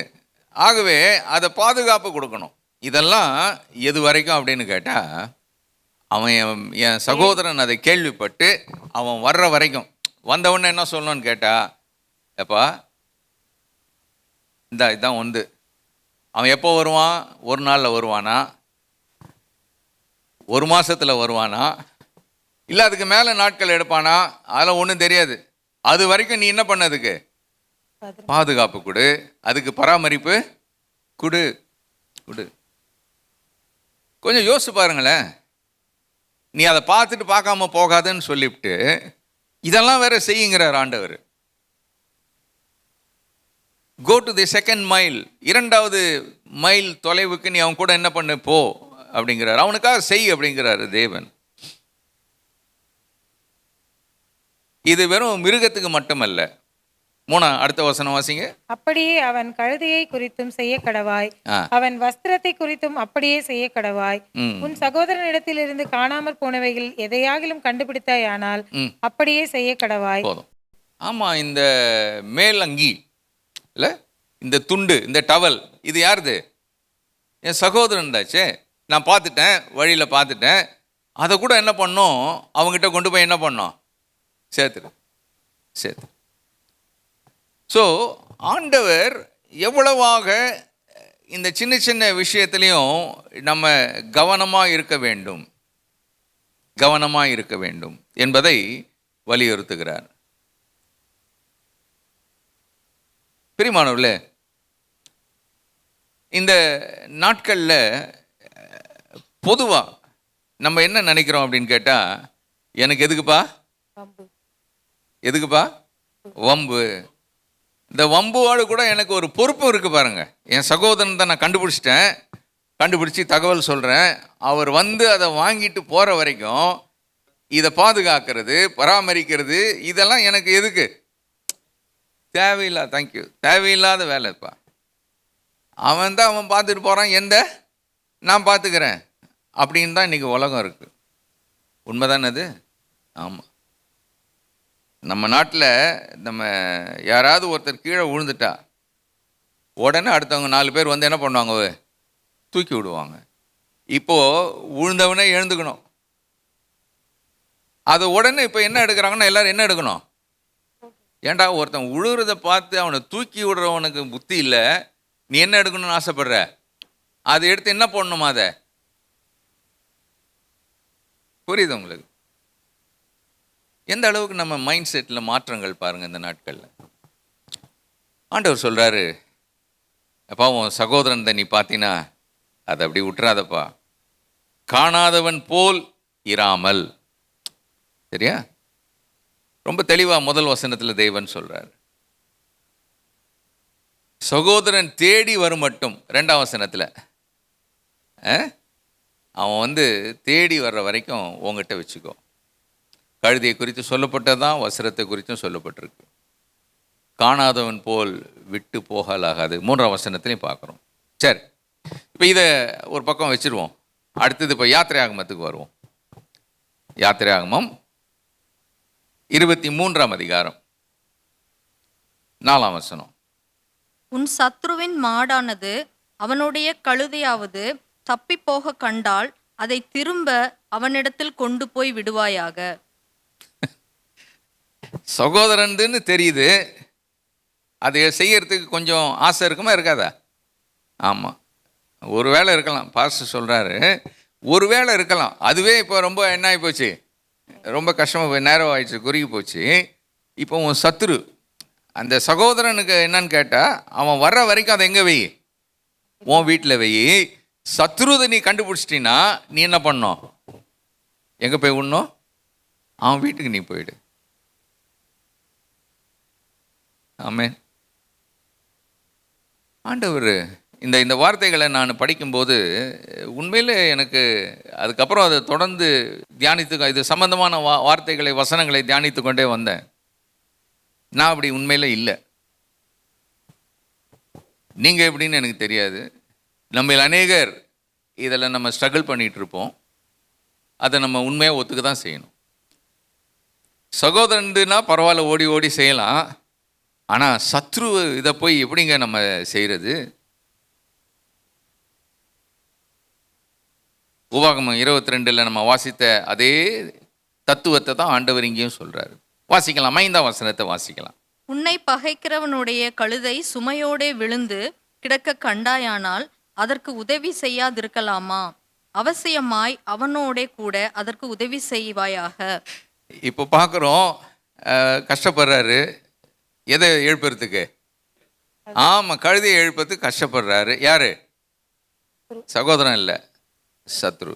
ஆகவே அதை பாதுகாப்பு கொடுக்கணும். இதெல்லாம் எது வரைக்கும் அப்படின்னு கேட்டால், அவன் என் சகோதரன் அதை கேள்விப்பட்டு அவன் வர்ற வரைக்கும். வந்தவொடனே என்ன சொல்லணும்னு கேட்டால், எப்பா இதான் வந்து அவன் எப்போ வருவான்? ஒரு நாளில் வருவானா, ஒரு மாதத்தில் வருவானா, இல்லை அதுக்கு மேலே நாட்கள் எடுப்பானா, அதெல்லாம் ஒன்றும் தெரியாது. அது வரைக்கும் நீ என்ன பண்ணதுக்கு பாதுகாப்பு கொடு, அதுக்கு பராமரிப்பு கொடு. கொஞ்சம் யோசிச்சு பாருங்களேன். நீ அதை பார்த்துட்டு பார்க்காம போகாதுன்னு சொல்லிவிட்டு இதெல்லாம் வேற செய்யுங்கிறார் ஆண்டவர். Go to the second mile, 2வது மைல் தொலைவுக்கு நீ அவன் கூட என்ன பண்ணு போ அப்படிங்கிறார். அவனுக்காக செய் அப்படிங்கிறாரு தேவன். இது வெறும் மிருகத்துக்கு மட்டுமல்ல. 3 அடுத்த வசனம் வாசிங்க. அப்படியே அவன் கழுதையை குறித்தும் செய்ய கடவாய், அவன் வஸ்திரத்தை குறித்தும் அப்படியே செய்ய கடவாய். உன் சகோதரனிடத்திலிருந்து காணாமற் போனவைகள் எதையாகிலும் கண்டுபிடித்தாயானால் அப்படியே செய்ய கடவாய். போதும். ஆமா, இந்த மேல் அங்கி இல்லை, இந்த துண்டு, இந்த டவல், இது யாருது? என் சகோதரன்டாச்சே. நான் பார்த்துட்டேன், வழியில் பார்த்துட்டேன். அதை கூட என்ன பண்ணோம், அவங்ககிட்ட கொண்டு போய் என்ன பண்ணோம், சேர்த்துரு. ஸோ ஆண்டவர் எவ்வளவாக இந்த சின்ன சின்ன விஷயத்துலையும் நம்ம கவனமாக இருக்க வேண்டும் என்பதை வலியுறுத்துகிறார். பிரியமானவர்களே, இந்த நாட்களில் பொதுவாக நம்ம என்ன நினைக்கிறோம் அப்படின்னு கேட்டால், எனக்கு எதுக்குப்பா வம்பு. இந்த வம்புவாடு கூட எனக்கு ஒரு பொறுப்பு இருக்குது பாருங்கள். என் சகோதரன் தான் நான் கண்டுபிடிச்சி தகவல் சொல்கிறேன். அவர் வந்து அதை வாங்கிட்டு போகிற வரைக்கும் இதை பாதுகாக்கிறது, பராமரிக்கிறது, இதெல்லாம் எனக்கு எதுக்கு? தேவையில்லாத வேலைப்பா. அவன் பார்த்துட்டு போகிறான், நான் பார்த்துக்கிறேன் அப்படின்னு தான் இன்றைக்கி உலகம் இருக்குது. உண்மைதானே அது? ஆமாம். நம்ம நாட்டில் நம்ம யாராவது ஒருத்தர் கீழே விழுந்துட்டா உடனே அடுத்தவங்க 4 பேர் வந்து என்ன பண்ணுவாங்க, தூக்கி விடுவாங்க. இப்போது விழுந்தவனே எழுந்துக்கணும். அது உடனே இப்போ என்ன எடுக்கிறாங்கன்னா, எல்லோரும் என்ன எடுக்கணும்? ஏன்டா ஒருத்தன் விழுறதை பார்த்து அவனை தூக்கி விடுறவனுக்கு புத்தி இல்லை, நீ என்ன எடுக்கணும்னு ஆசைப்படுற? அதை எடுத்து என்ன பண்ணணுமா? அதை புரியுது உங்களுக்கு? எந்த அளவுக்கு நம்ம மைண்ட் செட்டில் மாற்றங்கள் பாருங்கள் இந்த நாட்களில். ஆண்டவர் சொல்கிறாரு, அப்பா உன் சகோதரன் நீ பார்த்தீங்கன்னா அதை அப்படி விட்டுறாதப்பா, காணாதவன் போல் இராமல். சரியா? ரொம்ப தெளிவாக முதல் வசனத்தில் தேவன் சொல்கிறார். சகோதரன் தேடி வரும் மட்டும் 2ஆம் வசனத்தில் அவன் வந்து தேடி வர்ற வரைக்கும் உங்ககிட்ட வச்சுக்கோ. கழுதையை குறித்து சொல்லப்பட்டதான், வசனத்தை குறித்தும் சொல்லப்பட்டிருக்கு. காணாதவன் போல் விட்டு போகலாகாது. 3ஆம் வசனத்திலையும் பார்க்குறோம். சரி, இப்போ இதை ஒரு பக்கம் வச்சுருவோம். அடுத்தது இப்போ யாத்திரையாகமத்துக்கு வருவோம். யாத்திரையாகமம் 23ஆம் அதிகாரம் 4ஆம் வசனம். உன் சத்ருவின் மாடானது அவனுடைய கழுதையாவது தப்பி போக கண்டால் அதை திரும்ப அவனிடத்தில் கொண்டு போய் விடுவாயாக. சகோதரன்னு தெரியுது, அதை செய்யறதுக்கு கொஞ்சம் ஆசை இருக்குமா இருக்காதா? ஆமாம், ஒரு வேளை இருக்கலாம். பாஸ்டர் சொல்கிறாரு, ஒரு வேளை இருக்கலாம். அதுவே இப்போ ரொம்ப என்ன ஆகி போச்சு, ரொம்ப கஷ்டமாக நேரம் ஆயிடுச்சு, குறுகி போச்சு. இப்போ உன் சத்துரு அந்த சகோதரனுக்கு என்னன்னு கேட்டால், அவன் வர்ற வரைக்கும் அதை எங்கே வை? உன் வீட்டில் வை. சத்ருதை நீ கண்டுபிடிச்சிட்டின்னா நீ என்ன பண்ணணும்? எங்கே போய் விடணும்? அவன் வீட்டுக்கு நீ போயிடு. ஆமென். ஆண்டவர் இந்த வார்த்தைகளை நான் படிக்கும்போது உண்மையில் எனக்கு அதுக்கப்புறம் அதை தொடர்ந்து இது சம்பந்தமான வார்த்தைகளை, வசனங்களை தியானித்து கொண்டே வந்தேன். நான் அப்படி உண்மையில் இல்லை. நீங்கள் எப்படின்னு எனக்கு தெரியாது. நம்ம அநேகர் இதில் நம்ம ஸ்ட்ரகிள் பண்ணிகிட்ருப்போம். அதை நம்ம உண்மையாக ஒத்துக்க தான் செய்யணும். சகோதரன்னா பரவாயில்ல, ஓடி ஓடி செய்யலாம். ஆனால் சத்ரு இதை போய் எப்படிங்க நம்ம செய்கிறது? உபாகமம் 22 நம்ம வாசித்த அதே தத்துவத்தை தான் ஆண்டவர் இங்கேயும் சொல்கிறாரு. வாசிக்கலாம், 5ஆம் வசனத்தை வாசிக்கலாம். உன்னை பகைக்கிறவனுடைய கழுதை சுமையோடே விழுந்து கிடக்க கண்டாயானால் அதற்கு உதவி செய்யாதிருக்கலாமா? அவசியமாய் அவனோடே கூட அதற்கு உதவி செய்வாயாக. இப்போ பார்க்குறோம், கஷ்டப்படுறாரு. எதை எழுப்புறதுக்கு? ஆமாம், கழுதையை எழுப்புறதுக்கு கஷ்டப்படுறாரு. யாரு? சகோதரன் இல்லை, சத்ரு.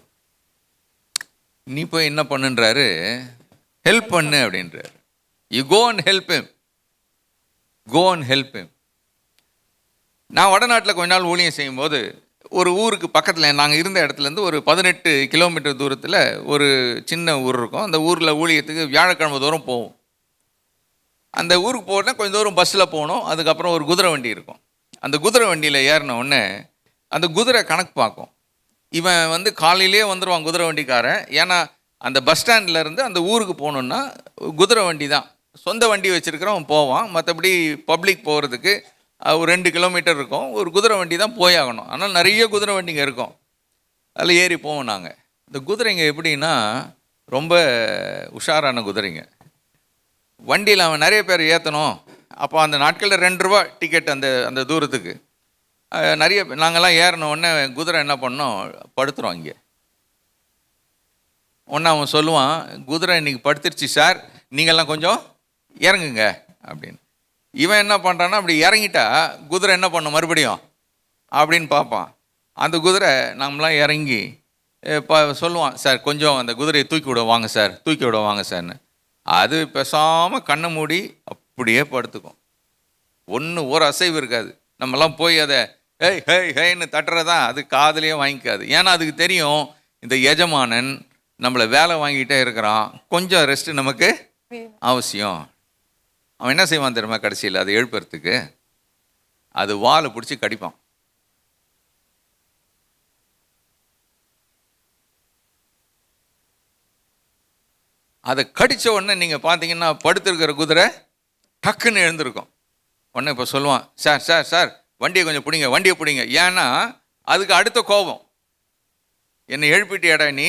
நீ போய் என்ன பண்ணுன்றாரு? ஹெல்ப் பண்ணு அப்படின்றாரு. You go and help him. நான் வடநாட்டில் கொஞ்ச நாள் ஊழியம் செய்யும்போது ஒரு ஊருக்கு பக்கத்தில், நாங்கள் இருந்த இடத்துலேருந்து ஒரு 18 கிலோமீட்டர் தூரத்தில் ஒரு சின்ன ஊர் இருக்கும். அந்த ஊரில் ஊழியத்துக்கு வியாழக்கிழமை தூரம் போவோம். அந்த ஊருக்கு போனால் கொஞ்சம் தூரம் பஸ்ஸில் போகணும். அதுக்கப்புறம் ஒரு குதிரை வண்டி இருக்கும். அந்த குதிரை வண்டியில் ஏறின உடனே அந்த குதிரை கணக்கு பார்க்கும். இவன் வந்து காலையிலே வந்துடுவான் குதிரை வண்டிக்காரன். ஏன்னா அந்த பஸ் ஸ்டாண்ட்லேருந்து அந்த ஊருக்கு போகணுன்னா குதிரை வண்டி தான். சொந்த வண்டி வச்சுருக்கிறவன் போவான். மற்றபடி பப்ளிக் போகிறதுக்கு ஒரு 2 கிலோமீட்டர் இருக்கும். ஒரு குதிரை வண்டி தான் போயாகணும். ஆனால் நிறைய குதிரை வண்டிங்க இருக்கும். அதில் ஏறி போவோம் நாங்கள். இந்த குதிரைங்க எப்படின்னா ரொம்ப உஷாரான குதிரைங்க. வண்டியில் அவன் நிறைய பேர் ஏற்றணும். அப்போ அந்த நாட்களில் 2 ரூபா டிக்கெட் அந்த தூரத்துக்கு. நிறைய நாங்கள்லாம் ஏறின உடனே குதிரை என்ன பண்ணோம், படுத்துகிறோம் இங்கே. ஒன்று அவன் சொல்லுவான், குதிரை இன்றைக்கி படுத்துருச்சு சார், நீங்கள்லாம் கொஞ்சம் இறங்குங்க அப்படின்னு. இவன் என்ன பண்ணுறான்னா அப்படி இறங்கிட்டா குதிரை என்ன பண்ணும் மறுபடியும் அப்படின்னு பார்ப்பான். அந்த குதிரை நம்மளாம் இறங்கி சொல்லுவான், சார் கொஞ்சம் அந்த குதிரையை தூக்கி விட வாங்க சார், தூக்கி விட வாங்க சார்னு. அது பேசாமல் கண்ணை மூடி அப்படியே படுத்துக்கும். ஒரு அசைவு இருக்காது. நம்மலாம் போய் அதை ஹேய் ஹேய் ஹேன்னு தட்டுறதான் அது காதுலேயே வாங்கிக்காது. ஏன்னா அதுக்கு தெரியும் இந்த எஜமானன் நம்மளை வேலை வாங்கிட்டே இருக்கிறான், கொஞ்சம் ரெஸ்ட்டு நமக்கு அவசியம். அவன் என்ன செய்வான் தெரியுமா, கடைசியில் அதை எழுப்புறதுக்கு அது வாலை பிடிச்சி கடிப்பான். அதை கடித்த உடனே நீங்கள் பார்த்தீங்கன்னா படுத்துருக்கிற குதிரை டக்குன்னு எழுந்திருக்கும். உடனே இப்போ சொல்லுவான், சார் சார் சார் வண்டியை கொஞ்சம் பிடிங்க, வண்டியை பிடிங்க. ஏன்னா அதுக்கு அடுத்த கோபம், என்னை எழுப்பிட்டியாடா நீ,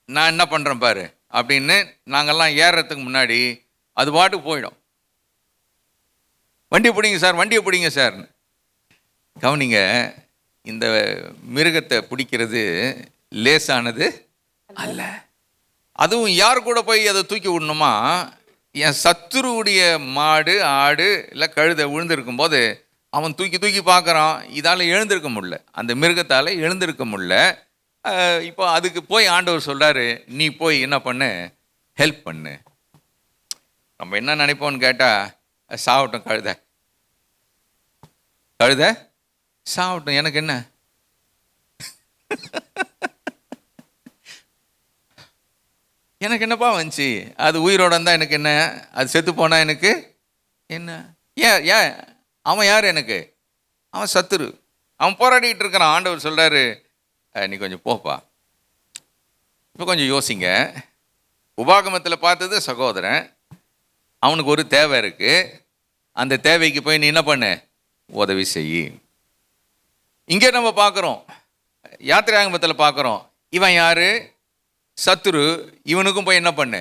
நான் என்ன பண்ணுறேன் பாரு அப்படின்னு. நாங்கள்லாம் ஏறுறதுக்கு முன்னாடி அது பாட்டுக்கு போயிடும். வண்டியை பிடிங்க சார், வண்டியை பிடிங்க சார்னு. கவனிங்க, இந்த மிருகத்தை பிடிக்கிறது லேசானது அல்ல. அதுவும் யார் கூட போய் அதை தூக்கி விடணுமா, என் சத்துருவுடைய மாடு ஆடு இல்லை கழுதை விழுந்திருக்கும் போது அவன் தூக்கி தூக்கி பார்க்குறான். இதால் எழுந்திருக்க முடியல, அந்த மிருகத்தால் எழுந்திருக்க முடியல. இப்போ அதுக்கு போய் ஆண்டவர் சொல்கிறாரு, நீ போய் என்ன பண்ணு, ஹெல்ப் பண்ணு. நம்ம என்ன நினைப்போம்னு கேட்டால், சாவட்டும் கழுதை, கழுதை சாவட்டும், எனக்கு என்ன. எனக்கு என்னப்பா வந்துச்சு, அது உயிரோட இருந்தால் எனக்கு என்ன, அது செத்து போனால் எனக்கு என்ன. ஏன் அவன் யார் எனக்கு, அவன் சத்துரு, அவன் போராடிக்கிட்டு இருக்கிறான். ஆண்டவர் சொல்கிறாரு, நீ கொஞ்சம் போப்பா. இப்போ கொஞ்சம் யோசிங்க. உபாகமத்தில் பார்த்தது சகோதரன், அவனுக்கு ஒரு தேவை இருக்குது, அந்த தேவைக்கு போய் நீ என்ன பண்ணு, உதவி செய். இங்கே நம்ம பார்க்குறோம், யாத்திராகமத்தில் பார்க்குறோம், இவன் யார், சத்துரு, இவனுக்கும் போய் என்ன பண்ணு,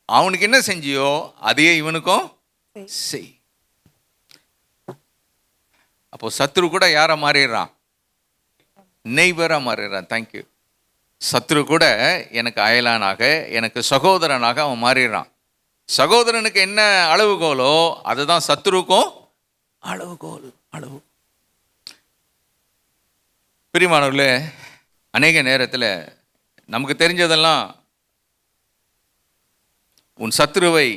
அவனுக்கு என்ன செஞ்சியோ அதையே இவனுக்கும் செய். அப்போ சத்துரு கூட யாரை மாறிடுறான், நெய்பராக மாறிடுறான். தேங்க்யூ. சத்துரு கூட எனக்கு அயலானாக, எனக்கு சகோதரனாக அவன் மாறிடுறான். சகோதரனுக்கு என்ன அளவுகோலோ அதுதான் சத்துருக்கும் அளவுகோல். பிரியமானவர்களே, அநேக நேரத்தில் நமக்கு தெரிஞ்சதெல்லாம், உன் சத்துருவை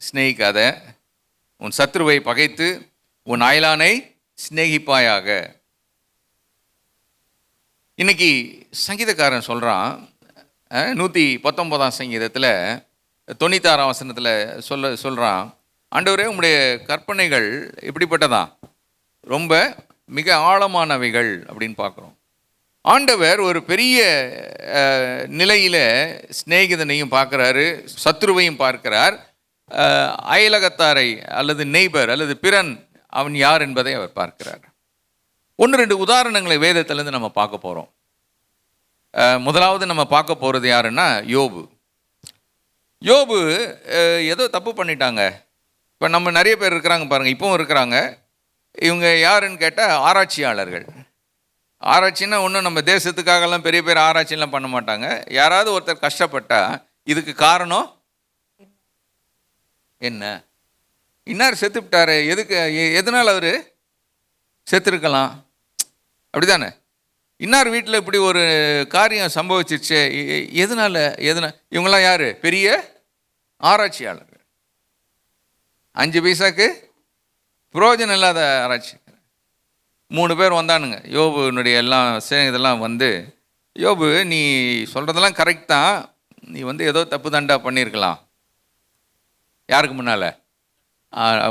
சிநேகிக்காத, உன் சத்துருவை பகைத்து உன் அயலானை சிநேகிப்பாயாக. இன்னைக்கு சங்கீதக்காரன் சொல்கிறான், 119 சங்கீதத்தில் 96 வசனத்தில் சொல்கிறான், ஆண்டவரே உம்முடைய கற்பனைகள் எப்படிப்பட்டதான், ரொம்ப மிக ஆழமானவைகள் அப்படின்னு பார்க்குறோம். ஆண்டவர் ஒரு பெரிய நிலையில் சிநேகிதனையும் பார்க்குறாரு, சத்ருவையும் பார்க்கிறார், அயலகத்தாரை அல்லது நெய்பர் அல்லது பிறன் அவன் யார் என்பதை அவர் பார்க்கிறார். 1-2 உதாரணங்களை வேதத்திலேருந்து நம்ம பார்க்க போகிறோம். முதலாவது நம்ம பார்க்க போகிறது யாருன்னா யோபு. யோபு ஏதோ தப்பு பண்ணிட்டாங்க. இப்போ நம்ம நிறைய பேர் இருக்கிறாங்க பாருங்கள், இப்போவும் இருக்கிறாங்க. இவங்க யாருன்னு கேட்டால் ஆராய்ச்சியாளர்கள். ஆராய்ச்சின்னா ஒன்றும் நம்ம தேசத்துக்காகலாம் பெரிய பெரிய ஆராய்ச்சியெல்லாம் பண்ண மாட்டாங்க. யாராவது ஒருத்தர் கஷ்டப்பட்டா இதுக்கு காரணம் என்ன, இன்னார் செத்துவிட்டாரு, எதனால் அவர் செத்துருக்கலாம், அப்படிதானே. இன்னார் வீட்டில் இப்படி ஒரு காரியம் சம்பவிச்சிருச்சு, எதனால் இவங்களாம் யார், பெரிய ஆராய்ச்சியாளர்கள். 5 பைசாக்கு புரோஜனம் இல்லாத ஆராய்ச்சி. 3 பேர் வந்தானுங்க, யோபுனுடைய எல்லாம் இதெல்லாம் வந்து, யோபு நீ சொல்கிறதெல்லாம் கரெக்ட் தான், நீ ஏதோ தப்பு தண்டா பண்ணியிருக்கலாம். யாருக்கு முன்னால்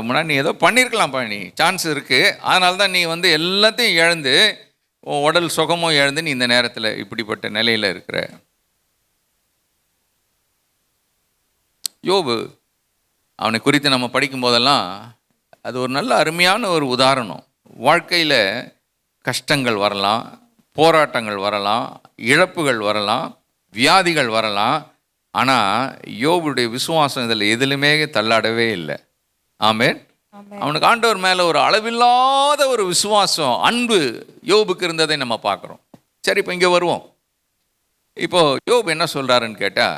முன்னாடி நீ ஏதோ பண்ணியிருக்கலாம்ப்பா, நீ சான்ஸ் இருக்குது, அதனால தான் நீ எல்லாத்தையும் இழந்து உடல் சுகமும் இழந்து நீ இந்த நேரத்தில் இப்படிப்பட்ட நிலையில் இருக்கிற. யோபு அவனை குறித்து நம்ம படிக்கும் போதெல்லாம் அது ஒரு நல்ல அருமையான ஒரு உதாரணம். வாழ்க்கையில் கஷ்டங்கள் வரலாம், போராட்டங்கள் வரலாம், இழப்புகள் வரலாம், வியாதிகள் வரலாம். ஆனால் யோபுடைய விசுவாசம் இதில் எதிலுமே தள்ளாடவே இல்லை. ஆமென். அவனுக்கு ஆண்டவர் மேலே ஒரு அளவில்லாத ஒரு விசுவாசம், அன்பு யோபுக்கு இருந்ததை நம்ம பார்க்குறோம். சரி, இப்போ இங்கே வருவோம். இப்போ யோபு என்ன சொல்கிறாருன்னு கேட்டால்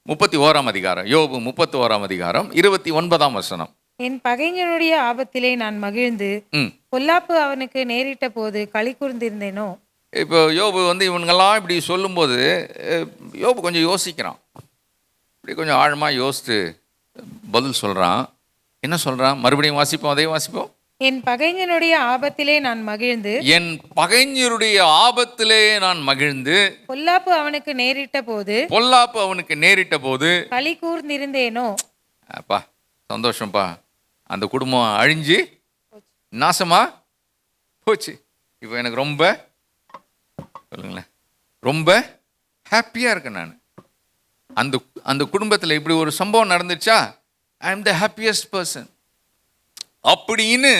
31ஆம் அதிகாரம், யோபு 31ஆம் அதிகாரம் 29ஆம் வசனம். என் பகைஞனுடைய ஆபத்திலே நான் மகிழ்ந்து பொல்லாப்பு அவனுக்கு நேரிட்ட போது களி கூர்ந்திருந்தேனோ. இப்போ யோபு வந்து இவனுங்கெல்லாம் இப்படி சொல்லும்போது யோபு கொஞ்சம் யோசிக்கிறான். இப்படி கொஞ்சம் ஆழமாக யோசித்து பதில் சொல்கிறான். என்ன சொல்கிறான்? மறுபடியும் வாசிப்போம், அதையும் வாசிப்போம். என் பகைஞனுடைய ஆபத்திலே நான் மகிழ்ந்து, என் பகைஞருடைய ஆபத்திலே நான் மகிழ்ந்து, பொல்லாப்பு அவனுக்கு நேரிட்ட போது, பொல்லாப்பு அவனுக்கு நேரிட்ட போது களி கூர்ந்திருந்தேனோ. அப்பா சந்தோஷம்ப்பா, அந்த குடும்பம் அழிஞ்சு நாசமா போச்சு. இப்போ எனக்கு ரொம்ப சொல்லுங்களேன், ரொம்ப ஹாப்பியாக இருக்கேன் நான். அந்த அந்த குடும்பத்தில் இப்படி ஒரு சம்பவம் நடந்துச்சா, I am the happiest person அப்படின்னு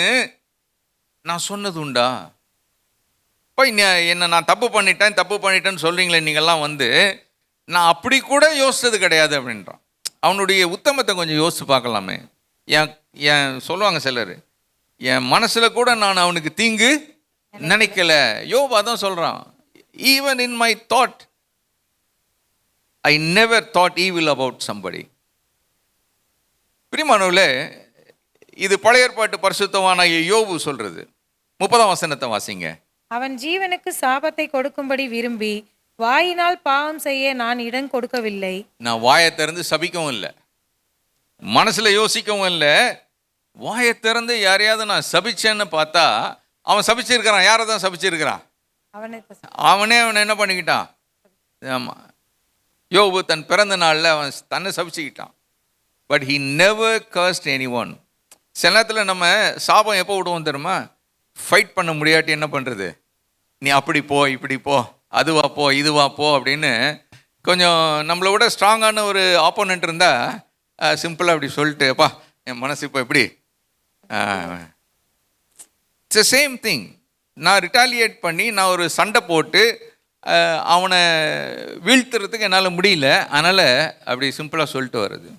நான் சொன்னது உண்டா? இப்போ என்ன நான் தப்பு பண்ணிட்டேன்னு சொல்கிறீங்களே நீங்கள்லாம் வந்து, நான் அப்படி கூட யோசித்தது கிடையாது அப்படின்றான். அவனுடைய உத்தமத்தை கொஞ்சம் யோசித்து பார்க்கலாமே. என் சொல்லுவாங்க சிலர், என் மனசில் கூட நான் அவனுக்கு தீங்கு நினைக்கல. யோபு அதான் சொல்கிறான். Even in my thought I never thought evil about somebody. பிரியமானவர்களே, இது பழைய ஏற்பாட்டு பரிசுத்தவான யோபு சொல்றது. 30ஆம் வசனத்தை வாசிங்க. அவன் ஜீவனுக்கு சாபத்தை கொடுக்கும்படி விரும்பி வாயினால் பாவம் செய்ய நான் இடம் கொடுக்கவில்லை. நான் வாயை திறந்து சபிக்கவும் இல்லை, மனசுல யோசிக்கவும் இல்லை. வாயை திறந்து யாரையாவது நான் சபிச்சேன்னு பார்த்தா அவன் சபிச்சிருக்கிறான். யாரை தான் சபிச்சிருக்கிறான்? அவனே என்ன பண்ணிக்கிட்டான்? ஆமாம், யோபு தன் பிறந்த நாளில் அவன் தன்னை சபிச்சுக்கிட்டான். But he never cursed anyone. சில நேரத்தில் நம்ம சாபம் எப்போ விடுவோம் தெரியுமா? ஃபைட் பண்ண முடியாட்டி என்ன பண்ணுறது, நீ அப்படி போ, இப்படி போ, அதுவா போ, இதுவா போ அப்படின்னு கொஞ்சம் நம்மளை விட ஸ்ட்ராங்கான ஒரு ஆப்போனண்ட் இருந்தால் சிம்பிளாக அப்படி சொல்லிட்டு, அப்பா என் மனசு இப்போ எப்படி, இட்ஸ் சேம் திங். நான் ரிட்டாலியேட் பண்ணி நான் ஒரு சண்டை போட்டு அவனை வீழ்த்துறதுக்கு என்னால் முடியல, அதனால் அப்படி சிம்பிளாக சொல்லிட்டு வர்றது.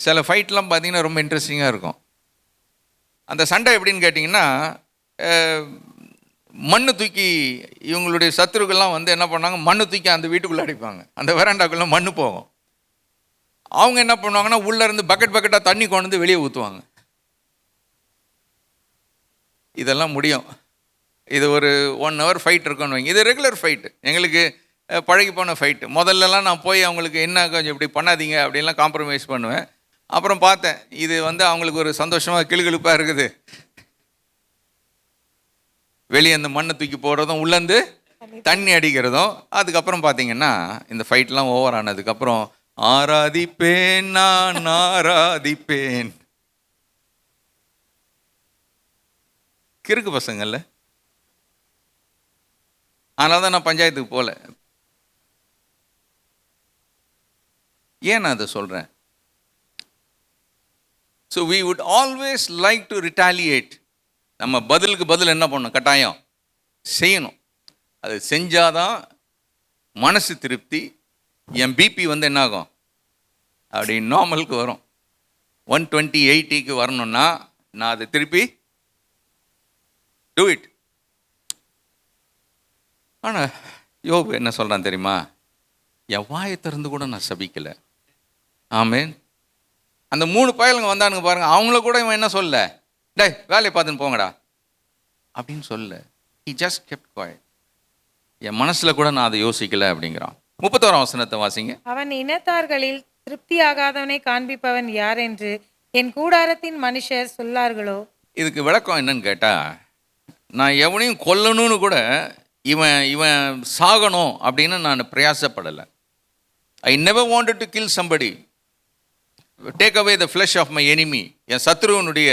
சில ஃபைட்லாம் பார்த்தீங்கன்னா ரொம்ப இன்ட்ரெஸ்டிங்காக இருக்கும். அந்த சண்டை எப்படின்னு கேட்டிங்கன்னா, மண்ணு தூக்கி இவங்களுடைய சத்துருக்கெல்லாம் வந்து என்ன பண்ணாங்க, மண்ணு தூக்கி அந்த வீட்டுக்குள்ளே அடிப்பாங்க. அந்த வெராண்டாக்குள்ளே மண்ணு போகும். அவங்க என்ன பண்ணுவாங்கன்னா, உள்ளேருந்து பக்கெட்டாக தண்ணி கொண்டு வந்து வெளியே ஊற்றுவாங்க. இதெல்லாம் முடியும். இது ஒரு 1 hour ஃபைட் இருக்குன்னு வைங்க. இது ரெகுலர் ஃபைட்டு, எங்களுக்கு பழகி போன ஃபைட்டு. முதல்லலாம் நான் போய் அவங்களுக்கு என்ன கொஞ்சம் இப்படி பண்ணாதீங்க அப்படின்லாம் காம்ப்ரமைஸ் பண்ணுவேன். அப்புறம் பார்த்தேன், இது வந்து அவங்களுக்கு ஒரு சந்தோஷமாக கிளுகிழுப்பாக இருக்குது. வெளியே அந்த மண்ணை தூக்கி போடுறதும், உள்ளேருந்து தண்ணி அடிக்கிறதும். அதுக்கப்புறம் பார்த்தீங்கன்னா இந்த ஃபைட்லாம் ஓவர் ஆனதுக்கப்புறம், ஆராதிப்பேன் நான் ஆராதிப்பேன். கிறுக்கு பசங்கள்ல. அதனால தான் நான் பஞ்சாயத்துக்கு போகல. ஏன் நான் அதை சொல்கிறேன்? So we would always like to retaliate. நம்ம பதிலுக்கு பதில் என்ன பண்ணணும்? கட்டாயம் செய்யணும். அது செஞ்சாதான் மனசு திருப்தி. என் பிபி வந்து என்ன ஆகும், அப்படி நார்மலுக்கு வரும். 120/80 வரணும்னா நான் அதை திருப்பி டூ இட். ஆனால் யோபு என்ன சொல்கிறான் தெரியுமா? என் வாயை திறந்து கூட நான் சபிக்கலை. ஆமேன். அந்த 3 பயலுங்க வந்தானுங்க பாருங்க, அவங்கள கூட இவன் என்ன சொல்ல, டேய் வேலையை பார்த்துன்னு போங்கடா அப்படின்னு சொல்ல. he just kept quiet. என் மனசில் கூட நான் அதை யோசிக்கலை அப்படிங்கிறான். 31ஆம் வசனத்தை வாசிங்க. அவன் இனத்தார்களில் திருப்தியாகாதவனை காண்பிப்பவன் யார் என்று என் கூடாரத்தின் மனுஷர் சொல்லார்களோ. இதுக்கு விளக்கம் என்னன்னு கேட்டால், நான் எவனையும் கொல்லணும்னு கூட இவன் சாகணும் அப்படின்னு நான் பிரயாசப்படலை. I never wanted to kill somebody, take away the flesh of my enemy. என் சத்ருவனுடைய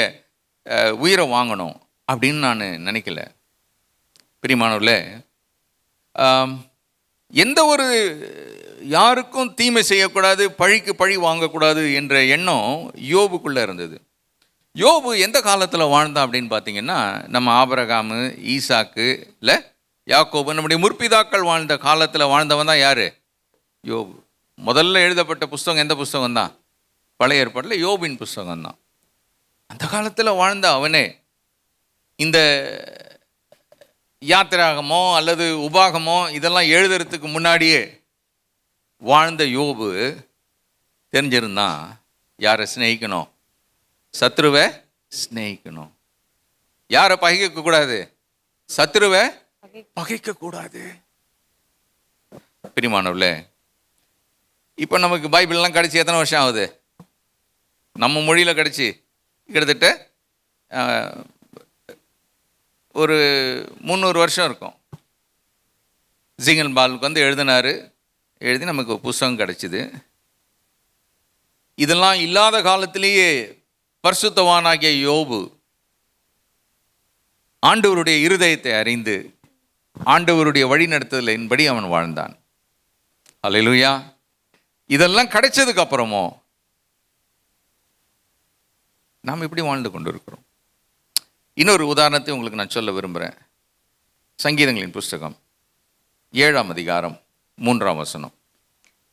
உயிரை வாங்கணும் அப்படின்னு நான் நினைக்கல. பிரியமானவர்களே, எந்த ஒரு யாருக்கும் தீமை செய்யக்கூடாது, பழிக்கு பழி வாங்கக்கூடாது என்ற எண்ணம் யோபுக்குள்ளே இருந்தது. யோபு எந்த காலத்தில் வாழ்ந்தான் அப்படின்னு பார்த்தீங்கன்னா, நம்ம ஆபிரகாமு, ஈசாக்கு, இல்லை யாக்கோபு, நம்முடைய முற்பிதாக்கள் வாழ்ந்த காலத்தில் வாழ்ந்தவன் தான் யார்? யோபு. முதல்ல எழுதப்பட்ட புஸ்தகம் எந்த புஸ்தகம் தான்? பழைய ஏற்பாட்டில் யோபின் புஸ்தகம் தான். அந்த காலத்தில் வாழ்ந்த அவனே இந்த யாத்திராகமோ அல்லது உபாகமோ இதெல்லாம் எழுதுறதுக்கு முன்னாடியே வாழ்ந்த யோபு தெரிஞ்சிருந்தான் யாரை சிநேகிக்கணும்? சத்ருவை சிநேகிக்கணும். யாரை பகைக்கக்கூடாது? சத்ருவை பகைக்கக்கூடாது. பிரியமானவர்களே, இப்போ நமக்கு பைபிள்லாம் கிடச்சி எத்தனை வருஷம் ஆகுது? நம்ம மொழியில் கிடச்சி கிட்டத்தட்ட ஒரு 300 வருஷம் இருக்கும். ஜிங்கன் பாலுக்கு வந்து எழுதினார், எழுதி நமக்கு புஸ்தகம் கிடச்சிது. இதெல்லாம் இல்லாத காலத்திலேயே பரிசுத்தவானாகிய யோபு ஆண்டவருடைய இருதயத்தை அறிந்து ஆண்டவருடைய வழிநடத்துதலின்படி அவன் வாழ்ந்தான். அல்லேலூயா. இதெல்லாம் கிடைச்சதுக்கு அப்புறமோ நாம் இப்படி வாழ்ந்து கொண்டு இருக்கிறோம். இன்னொரு உதாரணத்தை உங்களுக்கு நான் சொல்ல விரும்புகிறேன். சங்கீதங்களின் புஸ்தகம் 7ஆம் அதிகாரம் 3ஆம் வசனம்.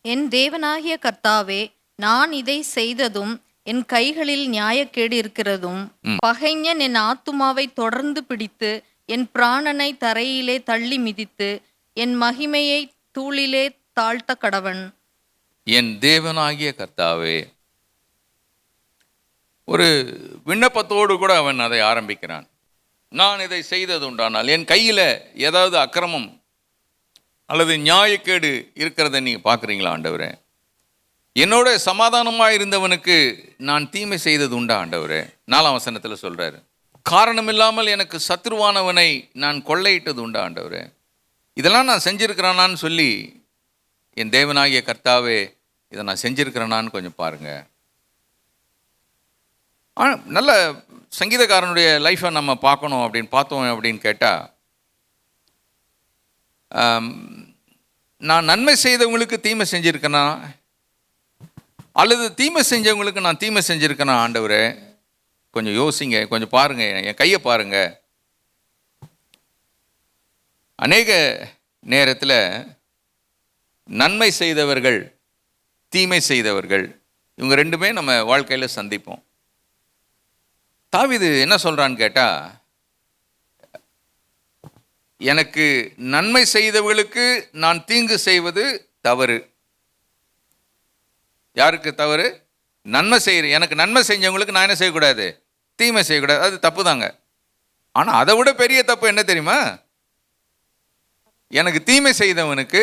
என் தேவனாகிய கர்த்தாவே, நான் இதை செய்ததும் என் கைகளில் நியாயக்கேடு இருக்கிறதும், பகைஞன் என் ஆத்துமாவை தொடர்ந்து பிடித்து என் பிராணனை தரையிலே தள்ளி மிதித்து என் மகிமையை தூளிலே தாழ்த்த கடவன். என் தேவனாகிய கர்த்தாவே. ஒரு விண்ணப்பத்தோடு கூட அவன் அதை ஆரம்பிக்கிறான். நான் இதை செய்தது உண்டானால், என் கையில் ஏதாவது அக்கிரமம் அல்லது நியாயக்கேடு இருக்கிறத நீங்கள் பார்க்குறீங்களா ஆண்டவரே? என்னோட சமாதானமாக இருந்தவனுக்கு நான் தீமை செய்தது உண்டா ஆண்டவரே? 4ஆம் வசனத்தில் சொல்கிறாரு, காரணமில்லாமல் எனக்கு சத்ருவானவனை நான் கொள்ளையிட்டது உண்டா ஆண்டவரே? இதெல்லாம் நான் செஞ்சுருக்கிறேனான்னு சொல்லி, என் தேவனாகிய கர்த்தாவே இதை நான் செஞ்சுருக்கிறேனான்னு கொஞ்சம் பாருங்கள். நல்ல சங்கீதக்காரனுடைய லைஃப்பை நம்ம பார்க்கணும் அப்படின்னு பார்த்தோம் அப்படின்னு கேட்டால், நான் நன்மை செய்தவங்களுக்கு தீமை செஞ்சுருக்கேனா அல்லது தீமை செஞ்சவங்களுக்கு நான் தீமை செஞ்சுருக்கேனா ஆண்டவரே? கொஞ்சம் யோசிங்க, கொஞ்சம் பாருங்கள், என் கையை பாருங்கள். அநேக நேரத்தில் நன்மை செய்தவர்கள், தீமை செய்தவர்கள், இவங்க ரெண்டுமே நம்ம வாழ்க்கையில் சந்திப்போம். தாவீது என்ன சொல்கிறான்னு கேட்டால், எனக்கு நன்மை செய்தவர்களுக்கு நான் தீங்கு செய்வது தவறு. யாருக்கு தவறு? நன்மை செய்கிற எனக்கு நன்மை செஞ்சவங்களுக்கு நான் என்ன செய்யக்கூடாது? தீமை செய்யக்கூடாது. அது தப்பு தாங்க. ஆனால் அதை விட பெரிய தப்பு என்ன தெரியுமா? எனக்கு தீமை செய்தவனுக்கு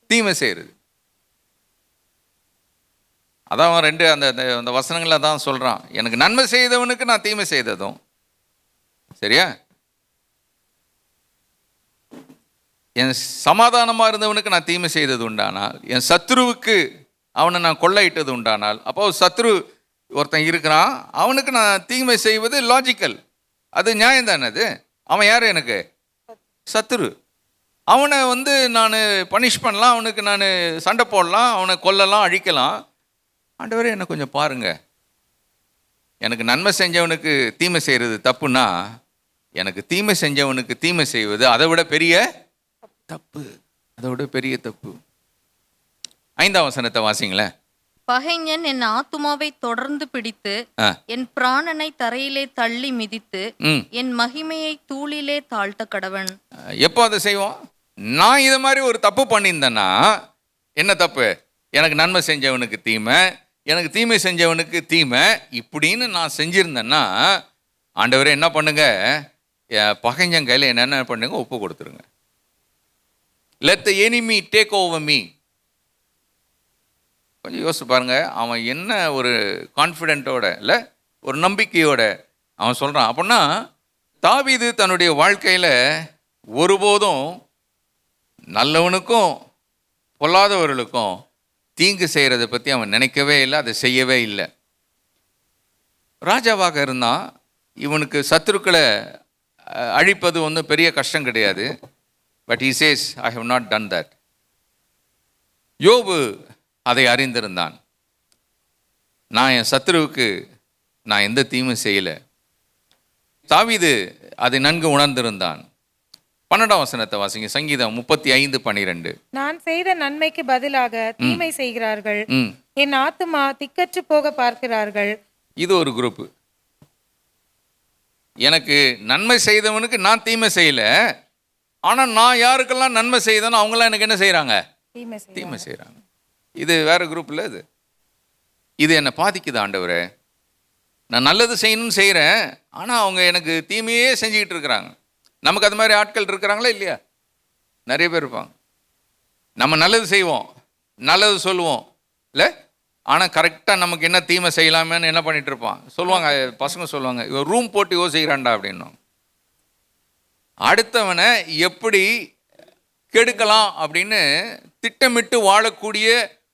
தீமை செய்கிறது. அதான் அவன் ரெண்டு அந்த வசனங்களில் தான் சொல்கிறான், எனக்கு நன்மை செய்தவனுக்கு நான் தீமை செய்ததும். சரியா? என் சமாதானமாக இருந்தவனுக்கு நான் தீமை செய்தது உண்டானால், என் சத்ருவுக்கு அவனை நான் கொள்ளையிட்டது உண்டானால், அப்போ சத்ரு ஒருத்தன் இருக்கிறான், அவனுக்கு நான் தீமை செய்வது லாஜிக்கல், அது நியாயம் தானே. அது அவன் யார்? எனக்கு சத்ரு. அவனை வந்து நான் பனிஷ் பண்ணலாம், அவனுக்கு நான் சண்டை போடலாம், அவனை கொல்லலாம், அழிக்கலாம். ஆண்டவரே என்னை கொஞ்சம் பாருங்கள், எனக்கு நன்மை செஞ்சவனுக்கு தீமை செய்கிறது தப்புன்னா, எனக்கு தீமை செஞ்சவனுக்கு தீமை செய்வது அதை விட பெரிய தப்பு, அதை விட பெரிய தப்பு. 5ஆம் வசனத்தை வாசிங்களேன். பகைஞன் என் ஆத்துமாவை தொடர்ந்து பிடித்து என் பிராணனை தரையிலே தள்ளி மிதித்து என் மகிமையை தூளிலே தாழ்த்த கடவன். எப்போ அதை செய்வோம்? நான் இதை மாதிரி ஒரு தப்பு பண்ணியிருந்தேன்னா, என்ன தப்பு? எனக்கு நன்மை செஞ்சவனுக்கு தீமை, எனக்கு தீமை செஞ்சவனுக்கு தீமை, இப்படின்னு நான் செஞ்சுருந்தேன்னா, ஆண்டவரே என்ன பண்ணுங்க, பகைஞன் கையில் என்னென்ன பண்ணுங்க, ஒப்பு கொடுத்துருங்க. Let the enemy take over me. கொஞ்சம் யோசிச்சு பாருங்க, அவன் என்ன ஒரு கான்ஃபிடென்ட்டோட, இல்லை ஒரு நம்பிக்கையோட அவன் சொல்கிறான். அப்படின்னா தாவீது தன்னுடைய வாழ்க்கையில் ஒருபோதும் நல்லவனுக்கும் பொல்லாதவர்களுக்கும் தீங்கு செய்கிறத பற்றி அவன் நினைக்கவே இல்லை, அதை செய்யவே இல்லை. ராஜாவாக இருந்தான், இவனுக்கு சத்துருக்களை அழிப்பது ஒன்றும் பெரிய கஷ்டம் கிடையாது. But he says, I have not done that. யோபு அதை அறிந்திருந்தான். நான் என் சத்துருவுக்கு நான் எந்த தீமும் செய்யலை. தாவீது அதை நன்கு உணர்ந்திருந்தான். 12ஆம் வசனத்தை வாசிங்க. சங்கீதம் 35:12. நான் செய்த நன்மைக்கு பதிலாக தீமை செய்கிறார்கள். ம் என் ஆத்துமா திக்கற்று போக பார்க்கிறார்கள். இது ஒரு குரூப்பு. எனக்கு நன்மை செய்தவனுக்கு நான் தீமை செய்யல, ஆனால் நான் யாருக்கெல்லாம் நன்மை செய்தனோ அவங்களாம் எனக்கு என்ன செய்கிறாங்க? தீமை செய்கிறாங்க. இது வேற குரூப்பில். இது என்னை பாதிக்குது ஆண்டவரே. நான் நல்லது செய்யணும்னு செய்கிறேன், ஆனால் அவங்க எனக்கு தீமையே செஞ்சுக்கிட்டு இருக்கிறாங்க. நமக்கு அது மாதிரி ஆட்கள் இருக்கிறாங்களா இல்லையா? நிறைய பேர் இருப்பாங்க. நம்ம நல்லது செய்வோம், நல்லது சொல்லுவோம் இல்லை, ஆனால் கரெக்டாக நமக்கு என்ன தீமை செய்யலாமேன்னு என்ன பண்ணிட்டு இருப்பான். சொல்லுவாங்க, பசங்க சொல்லுவாங்க, இவன் ரூம் போட்டு யோசிக்கிறான்டா அப்படின்னும். அடுத்தவனை எப்படி கெடுக்கலாம் அப்படின்னு திட்டமிட்டு வாழக்கூடிய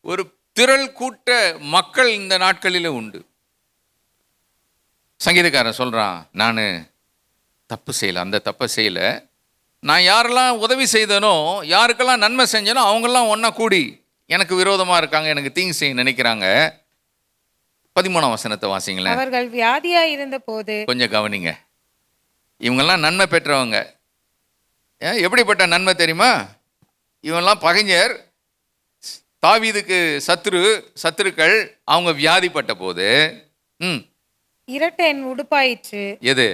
ஒரு திரள் கூட்ட மக்கள் இந்த நாட்களில் உண்டு. சங்கீதக்காரன் சொல்கிறான், நான் தப்பு செய்யலை, அந்த தப்பை செய்யலை. நான் யாரெல்லாம் உதவி செய்தனோ, யாருக்கெல்லாம் நன்மை செஞ்சனோ அவங்கெல்லாம் ஒன்றா கூடி எனக்கு விரோதமாக இருக்காங்க, எனக்கு தீங்கு செய்ய நினைக்கிறாங்க. 13ஆம் வசனத்தை வாசிங்களேன். அவர்கள் வியாதியாய் இருந்த போது. கொஞ்சம் கவனிங்க. இவங்கெல்லாம் நன்மை பெற்றவங்க. எப்படிப்பட்ட நன்மை தெரியுமா? இவங்கெல்லாம் பகைஞர், தாவீதுக்கு சத்துருக்கள். அவங்க வியாதிப்பட்ட போது இரட்டு என் உடுப்பாயிற்று. எது?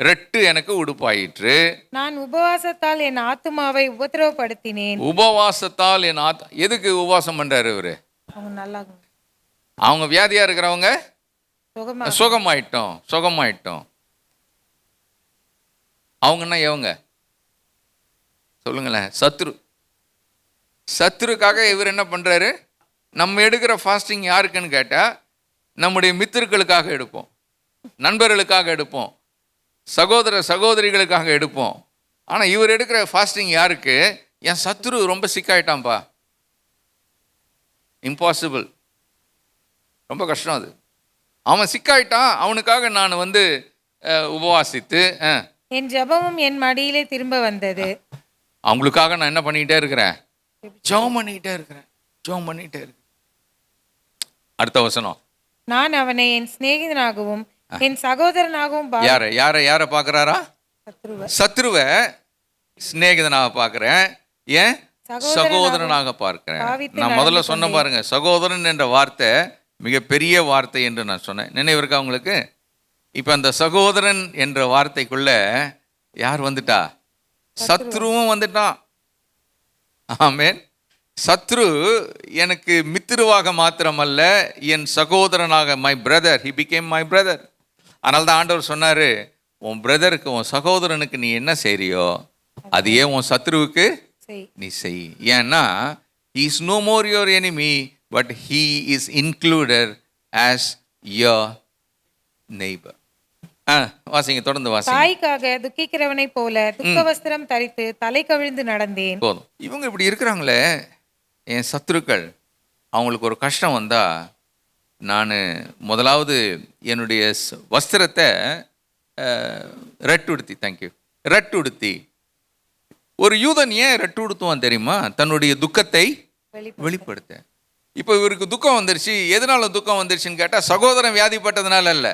ரெட்டு எனக்கு உடுப்பாயிற்று. நான் உபவாசத்தால் என் ஆத்துமாவை உபத்திரவப்படுத்தினேன். உபவாசத்தால் என் எதுக்கு உபவாசம் பண்றாரு இவரு? அவங்க வியாதியா இருக்கிறவங்க சுகமாயிட்டோம். அவங்கன்னா எவங்க சொல்லுங்களேன்? சத்துருக்காக இவர் என்ன பண்றாரு? நம்ம எடுக்கிற ஃபாஸ்டிங் யாருக்குன்னு கேட்டா, நம்முடைய மித்திருக்களுக்காக எடுப்போம், நண்பர்களுக்காக எடுப்போம், சகோதரிகளுக்காக எடுப்போம். ஆனால் இவர் எடுக்கிற ஃபாஸ்டிங் யாருக்கு? என் சத்துரு ரொம்ப சிக்காயிட்டான்ப்பா, இம்பாசிபிள், ரொம்ப கஷ்டம் அது, அவன் சிக்காயிட்டான், அவனுக்காக நான் உபவாசித்து என் ஜெபமும் என் மடியிலே திரும்ப வந்தது. அவங்களுக்காக நான் என்ன பண்ணிக்கிட்டே இருக்கிறேன்? ஜெபம் பண்ணிக்கிட்டே இருக்கிறேன். அடுத்த வசனம். நான் அவனை என் சிநேகிதனாகவும் என் சகோதரனாகவும் யாரை பார்க்கறாரா? சத்ருவை சிநேகிதனாக பார்க்கிறேன், ஏன் சகோதரனாக பார்க்கிறேன். நான் முதல்ல சொன்ன பாருங்க, சகோதரன் என்ற வார்த்தை மிகப்பெரிய வார்த்தை என்று நான் சொன்னேன். நினைவு இருக்கா உங்களுக்கு? இப்போ அந்த சகோதரன் என்ற வார்த்தைக்குள்ள யார் வந்துட்டா? சத்ருவும் வந்துட்டான். ஆமென். சத்ரு எனக்கு மித்திருவாக மாத்திரமல்ல, என் சகோதரனாக, my brother, he became my brother. அதனால தான் ஆண்டவர் சொன்னாரு, உன் பிரதருக்கு, உன் சகோதரனுக்கு நீ என்ன செய்றியோ அதையே உன் சத்ருவுக்கு நீ செய். ஏன்னா he is no more your enemy, but he is included as your neighbor. வாசிங்க, தொடர்ந்து வாசிங்க. தாய்க்காக துக்கிக்கிறவனை போல துக்க வஸ்திரம் தரித்து தலை கவிழ்ந்து நடந்தேன். போதும். இவங்க இப்படி இருக்கிறாங்களே என் சத்துருக்கள், அவங்களுக்கு ஒரு கஷ்டம் வந்தா நான் முதலாவது என்னுடைய வஸ்திரத்தை ரெட்டு உடுத்தி. ஒரு யூதன் ஏன் ரெட்டு உடுத்துவான் தெரியுமா? தன்னுடைய துக்கத்தை வெளிப்படுத்த. இப்போ இவருக்கு துக்கம் வந்துருச்சு. எதனால துக்கம் வந்துருச்சுன்னு கேட்டால், சகோதரன் வியாதிப்பட்டதுனால அல்ல,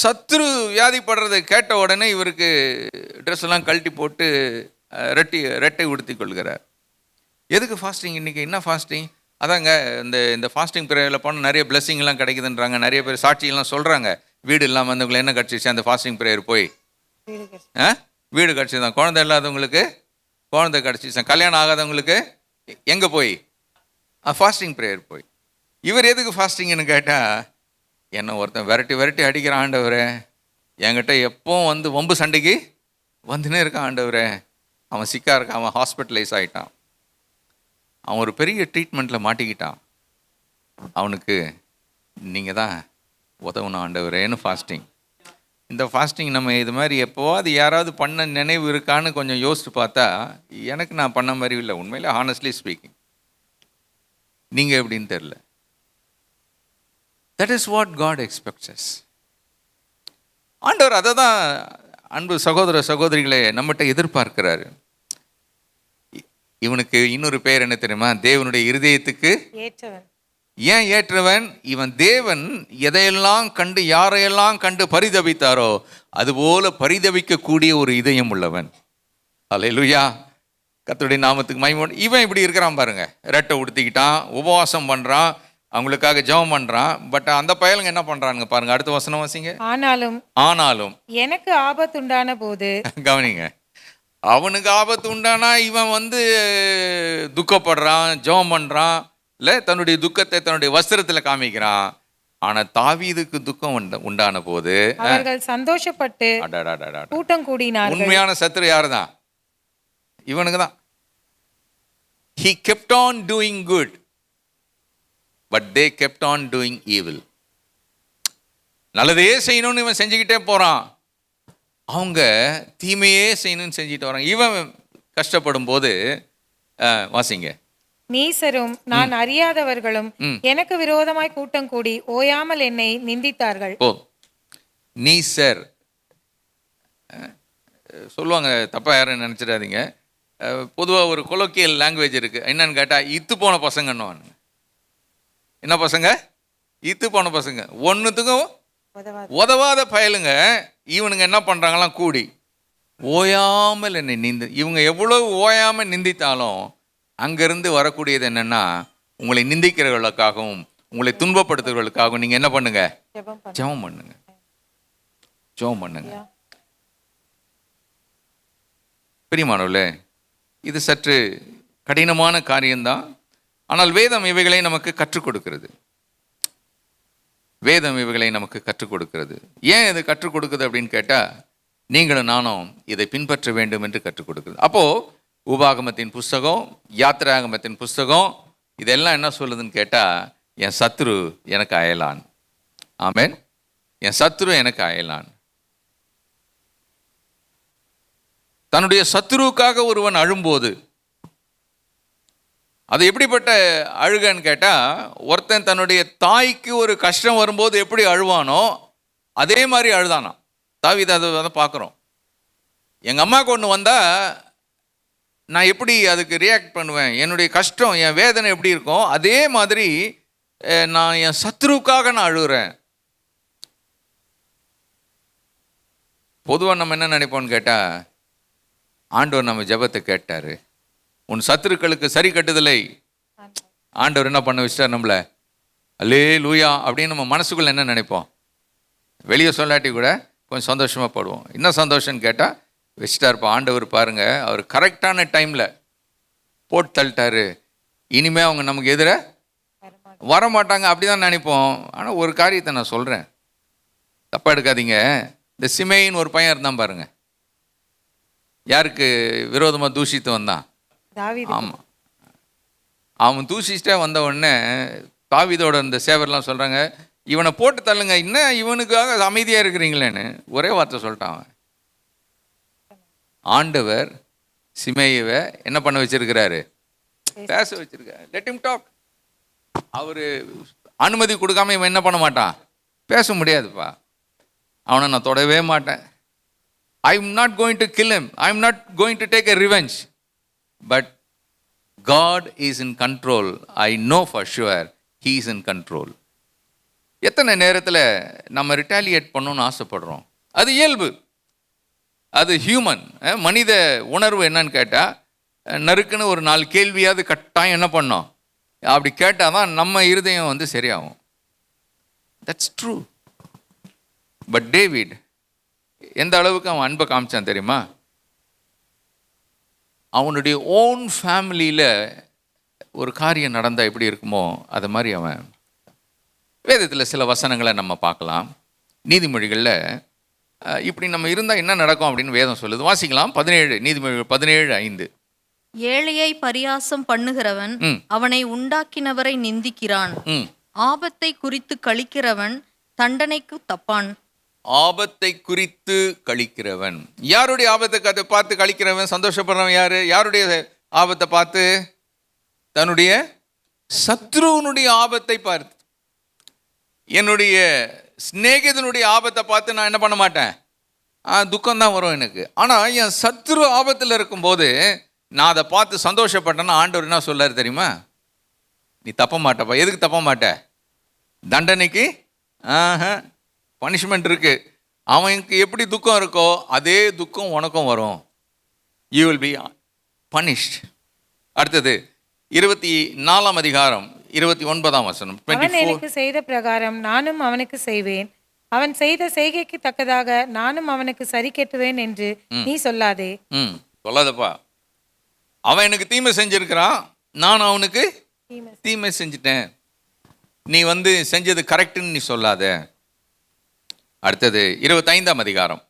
சத்ரு வியாதிப்படுறதை கேட்ட உடனே இவருக்கு ட்ரெஸ் எல்லாம் கழட்டி போட்டு ரெட்டை உடுத்தி கொள்கிறார். எதுக்கு ஃபாஸ்டிங்? இன்றைக்கி என்ன ஃபாஸ்டிங்? அதாங்க இந்த ஃபாஸ்டிங் பீரியடில் போனால் நிறைய பிளெஸிங்லாம் கிடைக்குதுன்றாங்க. நிறைய பேர் சாட்சியெல்லாம் சொல்கிறாங்க. வீடு இல்லாமல் வந்தவங்களுக்கு என்ன கிடச்சிச்சு அந்த ஃபாஸ்டிங் ப்ரேயர் போய்? வீடு கிடச்சிதான். குழந்தை இல்லாதவங்களுக்கு குழந்தை கிடச்சிச்சான். கல்யாணம் ஆகாதவங்களுக்கு எங்கே போய்? ஃபாஸ்டிங் ப்ரேயர் போய். இவர் எதுக்கு ஃபாஸ்டிங்னு கேட்டால், என்ன ஒருத்தன் விரட்டி அடிக்கிறான் ஆண்டவரே, என்கிட்ட எப்போவும் வம்பு சண்டைக்கு வந்துனே இருக்கான் ஆண்டவரே, அவன் சிக்கா இருக்கான், அவன் ஹாஸ்பிட்டலைஸ் ஆகிட்டான், அவன் ஒரு பெரிய ட்ரீட்மெண்ட்டில் மாட்டிக்கிட்டான், அவனுக்கு நீங்கள் தான் உதவணும் ஆண்டவரேன்னு ஃபாஸ்டிங். இந்த ஃபாஸ்டிங் நம்ம இது மாதிரி எப்போவாது யாராவது பண்ண நினைவு இருக்கான்னு கொஞ்சம் யோசித்து பார்த்தா, எனக்கு நான் பண்ண மாதிரி இல்லை உண்மையிலே, ஹானஸ்ட்லி ஸ்பீக்கிங். நீங்கள் எப்படின்னு தெரில. That is what God expects us. ஆண்டவர் அதை தான் அன்பு சகோதர சகோதரிகளை நம்மகிட்ட எதிர்பார்க்கிறாரு. இவனுக்கு இன்னொரு பேர் என்ன தெரியுமா? தேவனுடைய இருதயத்துக்கு ஏன் ஏற்றவன்? இவன் தேவன் எதையெல்லாம் கண்டு யாரையெல்லாம் கண்டு பரிதபித்தாரோ அதுபோல பரிதபிக்கக்கூடிய ஒரு இதயம் உள்ளவன். அல்லேலூயா, கர்த்தருடைய நாமத்துக்கு மகிமை. இவன் இப்படி இருக்கிறான் பாருங்க, ரெட்டை உடுத்திக்கிட்டான், உபவாசம் பண்ணுறான், அவங்களுக்காக ஜெபம் பண்ணுறான். பட் அந்த பயலுங்க என்ன பண்ணுறானுங்க பாருங்க, அடுத்த வசனம் வாசிங்க. ஆனாலும் எனக்கு ஆபத்துண்டான போது, கவனிங்க, அவனுக்கு ஆபத்து உண்டானா இவன் துக்கப்படுறான், ஜெபம் பண்ணுறான், இல்லை தன்னுடைய துக்கத்தை தன்னுடைய வஸ்திரத்தில் காமிக்கிறான். ஆனால் தாவீதுக்கு துக்கம் உண்டான போது அவர்கள் சந்தோஷப்பட்டு கூட்டம் கூடினார்கள். உண்மையான சத்துரு யாரு தான்? இவனுக்கு தான். He kept on doing good, but they kept on doing evil. நல்லதே செய்யணும்னு இவன் செஞ்சுக்கிட்டே போறான், அவங்க தீமையே செய்யணும்னு செஞ்சுட்டு வராங்க. இவன் கஷ்டப்படும் போது வாசிங்க. நீசரும் நான் அறியாதவர்களும் எனக்கு விரோதமாய் கூட்டம் கூடி ஓயாமல் என்னை நிந்தித்தார்கள். நீசர் சொல்லுவாங்க, தப்பா யாரும் நினைச்சிடாதீங்க. பொதுவாக ஒரு கொலோக்கியல் லாங்குவேஜ் இருக்கு, என்னன்னு கேட்டால் இத்து போன பசங்கன்னு. என்ன பசங்க? இத்து போன பசங்க, ஒன்றுத்துக்கும் உதவாத பயலுங்க. இவனுங்க என்ன பண்ணுறாங்களாம், கூடி ஓயாமல் என்னை இவங்க எவ்வளவு ஓயாமல் நிந்தித்தாலும் அங்கேருந்து வரக்கூடியது என்னென்னா, உங்களை நிந்திக்கிறவர்களுக்காகவும் உங்களை துன்பப்படுத்துகிறவர்களுக்காகவும் நீங்கள் என்ன பண்ணுங்க? ஜெபம் பண்ணுங்க, ஜெபம் பண்ணுங்க. பிரியமானவர்களே, இது சற்று கடினமான காரியம்தான். ஆனால் வேதம் இவைகளை நமக்கு கற்றுக் கொடுக்கிறது. வேதம் இவைகளை நமக்கு கற்றுக் கொடுக்கிறது. ஏன் இது கற்றுக் கொடுக்குது அப்படின்னு கேட்டால், நீங்களும் நானும் இதை பின்பற்ற வேண்டும் என்று கற்றுக் கொடுக்குறது. அப்போது உபாகமத்தின் புஸ்தகம், யாத்திராகமத்தின் புஸ்தகம் இதெல்லாம் என்ன சொல்லுதுன்னு கேட்டால், என் சத்துரு எனக்கு அயலான். ஆமென். என் சத்துரு எனக்கு அயலான். தன்னுடைய சத்துருவுக்காக ஒருவன் அழும்போது அது எப்படிப்பட்ட அழுகன்னு கேட்டால், ஒருத்தன் தன்னுடைய தாய்க்கு ஒரு கஷ்டம் வரும்போது எப்படி அழுவானோ அதே மாதிரி அழுதானா தாவீது. அதை பார்க்குறோம். எங்கள் அம்மாவுக்கு ஒன்று வந்தால் நான் எப்படி அதுக்கு ரியாக்ட் பண்ணுவேன், என்னுடைய கஷ்டம் என் வேதனை எப்படி இருக்கும், அதே மாதிரி நான் என் சத்துருவுக்காக நான் அழுகிறேன். பொதுவாக நம்ம என்ன நினைப்போம்னு கேட்டால், ஆண்டவர் நம்ம ஜெபத்தை கேட்டார், உன் சத்துருக்களுக்கு சரி கட்டுதலை ஆண்டவர் என்ன பண்ண வச்சிட்டார் நம்மளை, அல்லேலூயா அப்படின்னு நம்ம மனசுக்குள்ள என்ன நினைப்போம். வெளியே சொல்லாட்டி கூட கொஞ்சம் சந்தோஷமாக படுவோம். என்ன சந்தோஷம்னு கேட்டால், வச்சுட்டாருப்பா ஆண்டவர் பாருங்க, அவர் கரெக்டான டைமில் போட்டு தள்ளிட்டாரு, இனிமேல் அவங்க நமக்கு எதிர வரமாட்டாங்க, அப்படி தான் நினைப்போம். ஆனால் ஒரு காரியத்தை நான் சொல்கிறேன், தப்பாக எடுக்காதீங்க. இந்த சிமேயின்னு ஒரு பையன் இருந்தான் பாருங்க, யாருக்கு விரோதமாக தூஷித்து வந்தான்? ஆமாம், அவன் தூஷிச்சிட்டே வந்த உடனே தாவீதோட இந்த சேவர்லாம் சொல்கிறாங்க, இவனை போட்டு தள்ளுங்க, இன்னும் இவனுக்காக அமைதியாக இருக்கிறீங்களேன்னு ஒரே வார்த்தை சொல்லிட்டான் அவன். ஆண்டவர் சிமேயவை என்ன பண்ண வச்சிருக்கிறாரு? பேச வச்சிருக்காரு. Let him talk. அவர் அனுமதி கொடுக்காம இவன் என்ன பண்ண மாட்டான், பேச முடியாதுப்பா. அவனை நான் தொடவே மாட்டேன். I am not going to kill him. I am not going to take a revenge. But God is in control. I know for sure He is in control. எத்தனை நேரத்தில் நம்ம ரிட்டாலியேட் பண்ணணும்னு ஆசைப்படுறோம். அது இயல்பு, அது ஹியூமன். மனித உணர்வு என்னன்னு கேட்டால், நறுக்குன்னு ஒரு 4 கேள்வியாவது கட்டாயம் என்ன பண்ணோம், அப்படி கேட்டால் தான் நம்ம இருதயம் சரியாகும். That's true. பட் டேவிட் எந்த அளவுக்கு அவன் அன்பை காமிச்சான் தெரியுமா? அவனுடைய ஓன் ஃபேமிலியில் ஒரு காரியம் நடந்தால் எப்படி இருக்குமோ அது மாதிரி அவன். வேதத்தில் சில வசனங்களை நம்ம பார்க்கலாம். நீதிமொழிகளில் இப்படி நம்ம இருந்தால் என்ன நடக்கும் அப்படின்னு வேதம் சொல்லுது. வாசிக்கலாம். 17 நீதிமொழிகள் 17:5. ஏழையை பரியாசம் பண்ணுகிறவன் அவனை உண்டாக்கினவரை நிந்திக்கிறான். ஆபத்தை குறித்து கழிக்கிறவன் தண்டனைக்கு தப்பான். ஆபத்தை குறித்து கழிக்கிறவன், யாருடைய ஆபத்தை பார்த்து கழிக்கிறவன் சந்தோஷப்படுறவன் யாரு? யாருடைய ஆபத்தை பார்த்து? தன்னுடைய சத்ருவனுடைய ஆபத்தை பார்த்து. என்னுடைய சிநேகிதனுடைய ஆபத்தை பார்த்து நான் என்ன பண்ண மாட்டேன், துக்கம்தான் வரும் எனக்கு. ஆனால் என் சத்ரு ஆபத்தில் இருக்கும்போது நான் அதை பார்த்து சந்தோஷப்பட்டேன்னா ஆண்டவர் என்ன சொல்லாரு தெரியுமா? நீ தப்ப மாட்டப்பா. எதுக்கு தப்ப மாட்ட? தண்டனைக்கு பனிஷ்மெண்ட் இருக்கு. அவனுக்கு எப்படி துக்கம் இருக்கோ அதே துக்கம் உனக்கும் வரும். You will be punished. அடுத்தது 24ஆம் அதிகாரம் 29ஆம் வசனம். அவன் எனக்கு செய்த பிரகாரம் நானும் அவனுக்கு செய்வேன், அவன் செய்த செய்கைக்கு தக்கதாக நானும் அவனுக்கு சரி கட்டுவேன் என்று நீ சொல்லாதே. சொல்லாதப்பா. அவன் எனக்கு தீமை செஞ்சிருக்கிறான், நான் அவனுக்கு தீமை செஞ்சிட்டேன். நீ செஞ்சது கரெக்டுன்னு நீ சொல்லாத. அடுத்தது 25ஆம் அதிகாரம்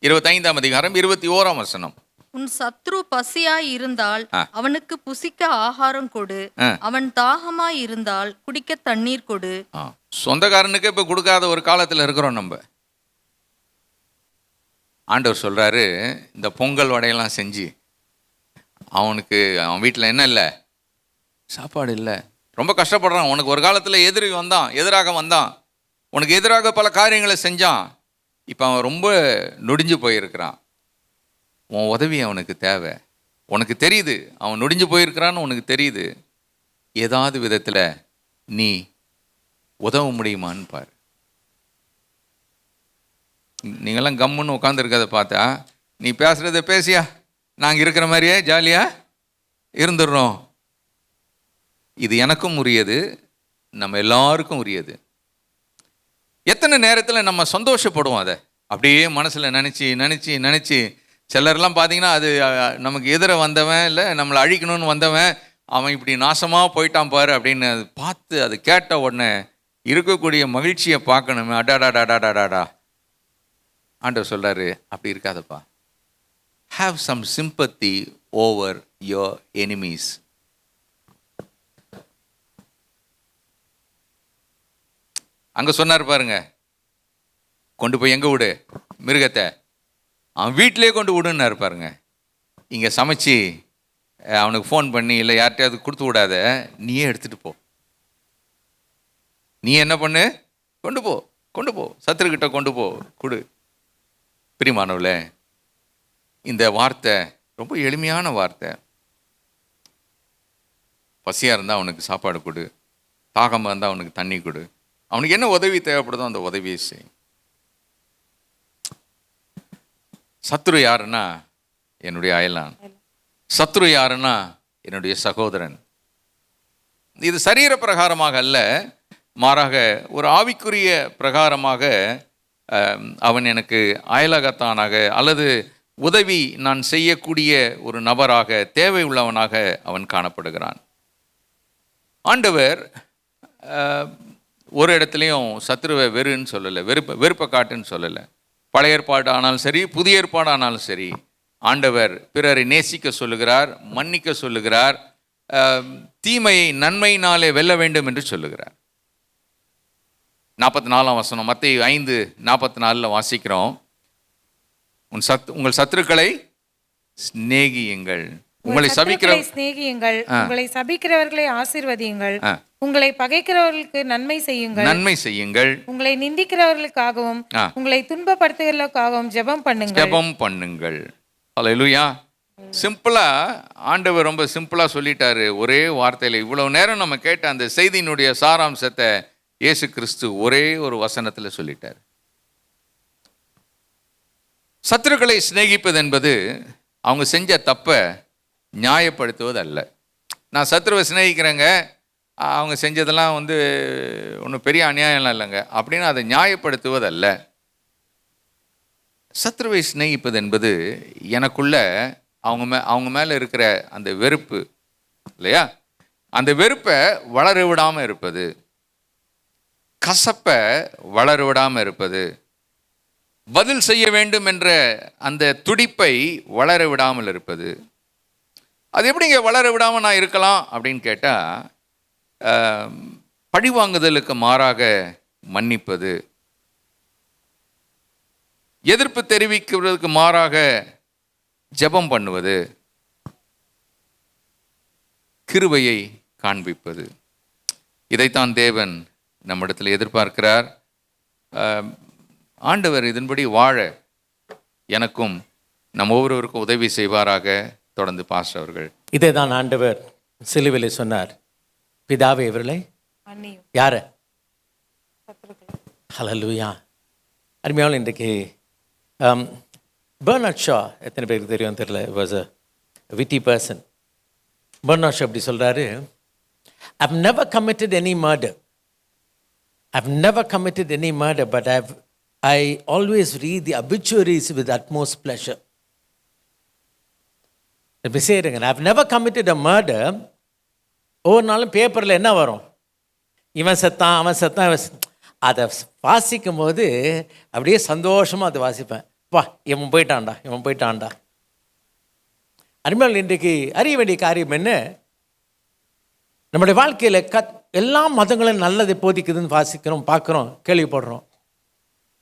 21ஆம் வசனம். உன் சத்ரு பசியாய் இருந்தால் அவனுக்கு புசிக்க ஆகாரம் கொடு, அவன் தாகமாய் இருந்தால் குடிக்க தண்ணீர் கொடு. சொந்தக்காரனுக்கு இப்ப கொடுக்காத ஒரு காலத்துல இருக்கிறோம் நம்ம. ஆண்டவர் சொல்றாரு, இந்த பொங்கல் வடையெல்லாம் செஞ்சு அவனுக்கு அவன் வீட்டில் என்ன இல்லை, சாப்பாடு இல்லை, ரொம்ப கஷ்டப்படுறான். உனக்கு ஒரு காலத்தில் எதிராக வந்தான், உனக்கு எதிராக பல காரியங்களை செஞ்சான். இப்போ அவன் ரொம்ப நொடிஞ்சு போயிருக்கிறான். உன் உதவி அவனுக்கு தேவை. உனக்கு தெரியுது அவன் நொடிஞ்சு போயிருக்கிறான்னு உனக்கு தெரியுது. ஏதாவது விதத்தில் நீ உதவ முடியுமான்னு பாரு. நீங்களாம் கம்முன்னு உட்காந்துருக்கதை பார்த்தா நீ பேசுகிறத பேசியா நாங்கள் இருக்கிற மாதிரியே ஜாலியாக இருந்துடுறோம். இது எனக்கும் உரியது, நம்ம எல்லாருக்கும் உரியது. எத்தனை நேரத்தில் நம்ம சந்தோஷப்படுவோம் அதை அப்படியே மனசில் நினச்சி சிலர்லாம் பார்த்தீங்கன்னா அது நமக்கு எதிர வந்தவன் இல்லை நம்மளை அழிக்கணும்னு வந்தவன் அவன் இப்படி நாசமாக போயிட்டான் பாரு அப்படின்னு அது பார்த்து அது கேட்ட உடனே இருக்கக்கூடிய மகிழ்ச்சியை பார்க்கணுமே. அடாடாடாடாடாடா. ஆண்டவர் சொல்கிறாரு, அப்படி இருக்காதப்பா. Have some sympathy over your enemies. அங்கே சொன்னார் பாருங்க, கொண்டு போய் எங்கே விடு மிருகத்தை, அவன் வீட்டிலே கொண்டு விடுன்னாரு பாருங்க. இங்கே சமைச்சு அவனுக்கு ஃபோன் பண்ணி இல்லை யார்கிட்டையாவது கொடுத்து விடாத, நீயே எடுத்துகிட்டு போ. நீ என்ன பண்ணு, கொண்டு போ சத்துருக்கிட்ட கொண்டு போ, கொடு. பிரியமானவர்களே, இந்த வார்த்தை ரொம்ப எளிமையான வார்த்தை. பசியாக இருந்தால் அவனுக்கு சாப்பாடு கொடு, தாகமாக இருந்தால் அவனுக்கு தண்ணி கொடு, அவனுக்கு என்ன உதவி தேவைப்படுதோ அந்த உதவியை செய். சத்ரு யாருன்னா என்னுடைய அயலான், சத்ரு யாருன்னா என்னுடைய சகோதரன். இது சரீர பிரகாரமாக அல்ல, மாறாக ஒரு ஆவிக்குரிய பிரகாரமாக அவன் எனக்கு அயலகத்தானாக அல்லது உதவி நான் செய்யக்கூடிய ஒரு நபராக, தேவை உள்ளவனாக அவன் காணப்படுகிறான். ஆண்டவர் ஒரு இடத்துலையும் சத்ருவை வெறுன்னு சொல்லலை, வெறுப்பை காட்டுன்னு சொல்லலை. பழைய ஏற்பாடு ஆனாலும் சரி, புதிய ஏற்பாடு ஆனாலும் சரி, ஆண்டவர் பிறரை நேசிக்க சொல்லுகிறார், மன்னிக்க சொல்லுகிறார், தீமையை நன்மையினாலே வெல்ல வேண்டும் என்று சொல்லுகிறார். 44ஆம் வசனம் மத்தேயு 5:44 வாசிக்கிறோம். உங்கள் சத்துருக்களை சிநேகியுங்கள், உங்களை சிநேகியுங்கள், உங்களை சபிக்கிறவர்களை ஆசீர்வதியுங்கள், உங்களை பகைக்கிறவர்களுக்கு நன்மை செய்யுங்கள், உங்களை நிந்திக்கிறவர்களுக்காகவும் உங்களை துன்பப்படுத்துகிறவர்களுக்காகவும் ஜெபம் பண்ணுங்கள். அல்லேலூயா. சிம்பிளா ஆண்டவர் ரொம்ப சிம்பிளா சொல்லிட்டாரு ஒரே வார்த்தையில. இவ்வளவு நேரம் நம்ம கேட்ட அந்த செய்தியினுடைய சாராம்சத்தை இயேசு கிறிஸ்து ஒரே ஒரு வசனத்தில் சொல்லிட்டார். சத்துருக்களை சிநேகிப்பது என்பது அவங்க செஞ்ச தப்பை நியாயப்படுத்துவது அல்ல. நான் சத்துருவை சிநேகிக்கிறேங்க, அவங்க செஞ்சதெல்லாம் ஒன்றும் பெரிய அநியாயம்லாம் இல்லைங்க அப்படின்னு அதை நியாயப்படுத்துவது அல்ல. சத்துருவை சிநேகிப்பது என்பது எனக்குள்ள அவங்க மேலே இருக்கிற அந்த வெறுப்பு இல்லையா, அந்த வெறுப்பை வளர விடாமல் இருப்பது, கசப்பை வளர விடாமல் இருப்பது, பதில் செய்ய வேண்டும் என்ற அந்த துடிப்பை வளர விடாமல் இருப்பது. அது எப்படிங்க வளர விடாமல் நான் இருக்கலாம் அப்படின்னு கேட்டால், பழிவாங்குதலுக்கு மாறாக மன்னிப்பது, எதிர்ப்பு தெரிவிக்கிறதுக்கு மாறாக ஜெபம் பண்ணுவது, கிருபையை காண்பிப்பது. இதைத்தான் தேவன் நம்மிடத்தில் எதிர்பார்க்கிறார். ஆண்டவர் இதன்படி வாழ எனக்கும் நம் ஒவ்வொருவருக்கும் உதவி செய்வாராக. தொடர்ந்து பாஸ்டர் அவர்கள். இதை தான் ஆண்டவர் சிலுவையில் சொன்னார். பிதாவே இவர்களை மன்னியும். யாரு? ஹல்லேலூயா. அருமையான இன்றைக்கு பெர்னார்ட் ஷா, எத்தனை பேருக்கு தெரியும் தெரியல, was a witty person. Bernard Shaw அப்படி சொல்கிறாரு, I've never committed any murder. I've never committed any murder, but I always read the obituaries with utmost pleasure. இப்படி செய்கிறேங்க, I've never committed a murder. ஒவ்வொரு நாளும் பேப்பரில் என்ன வரும்? இவன் செத்தான், அவன் செத்தான், அதை வாசிக்கும் போது அப்படியே சந்தோஷமாக அதை வாசிப்பேன். வா, இவன் போயிட்டான்டா, இவன் போயிட்டான்டா. அருமையால் இன்றைக்கு அறிய வேண்டிய காரியம் என்ன? நம்முடைய வாழ்க்கையில் எல்லா மதங்களும் நல்லதை போதிக்குதுன்னு வாசிக்கிறோம், பார்க்குறோம், கேள்விப்படுறோம்.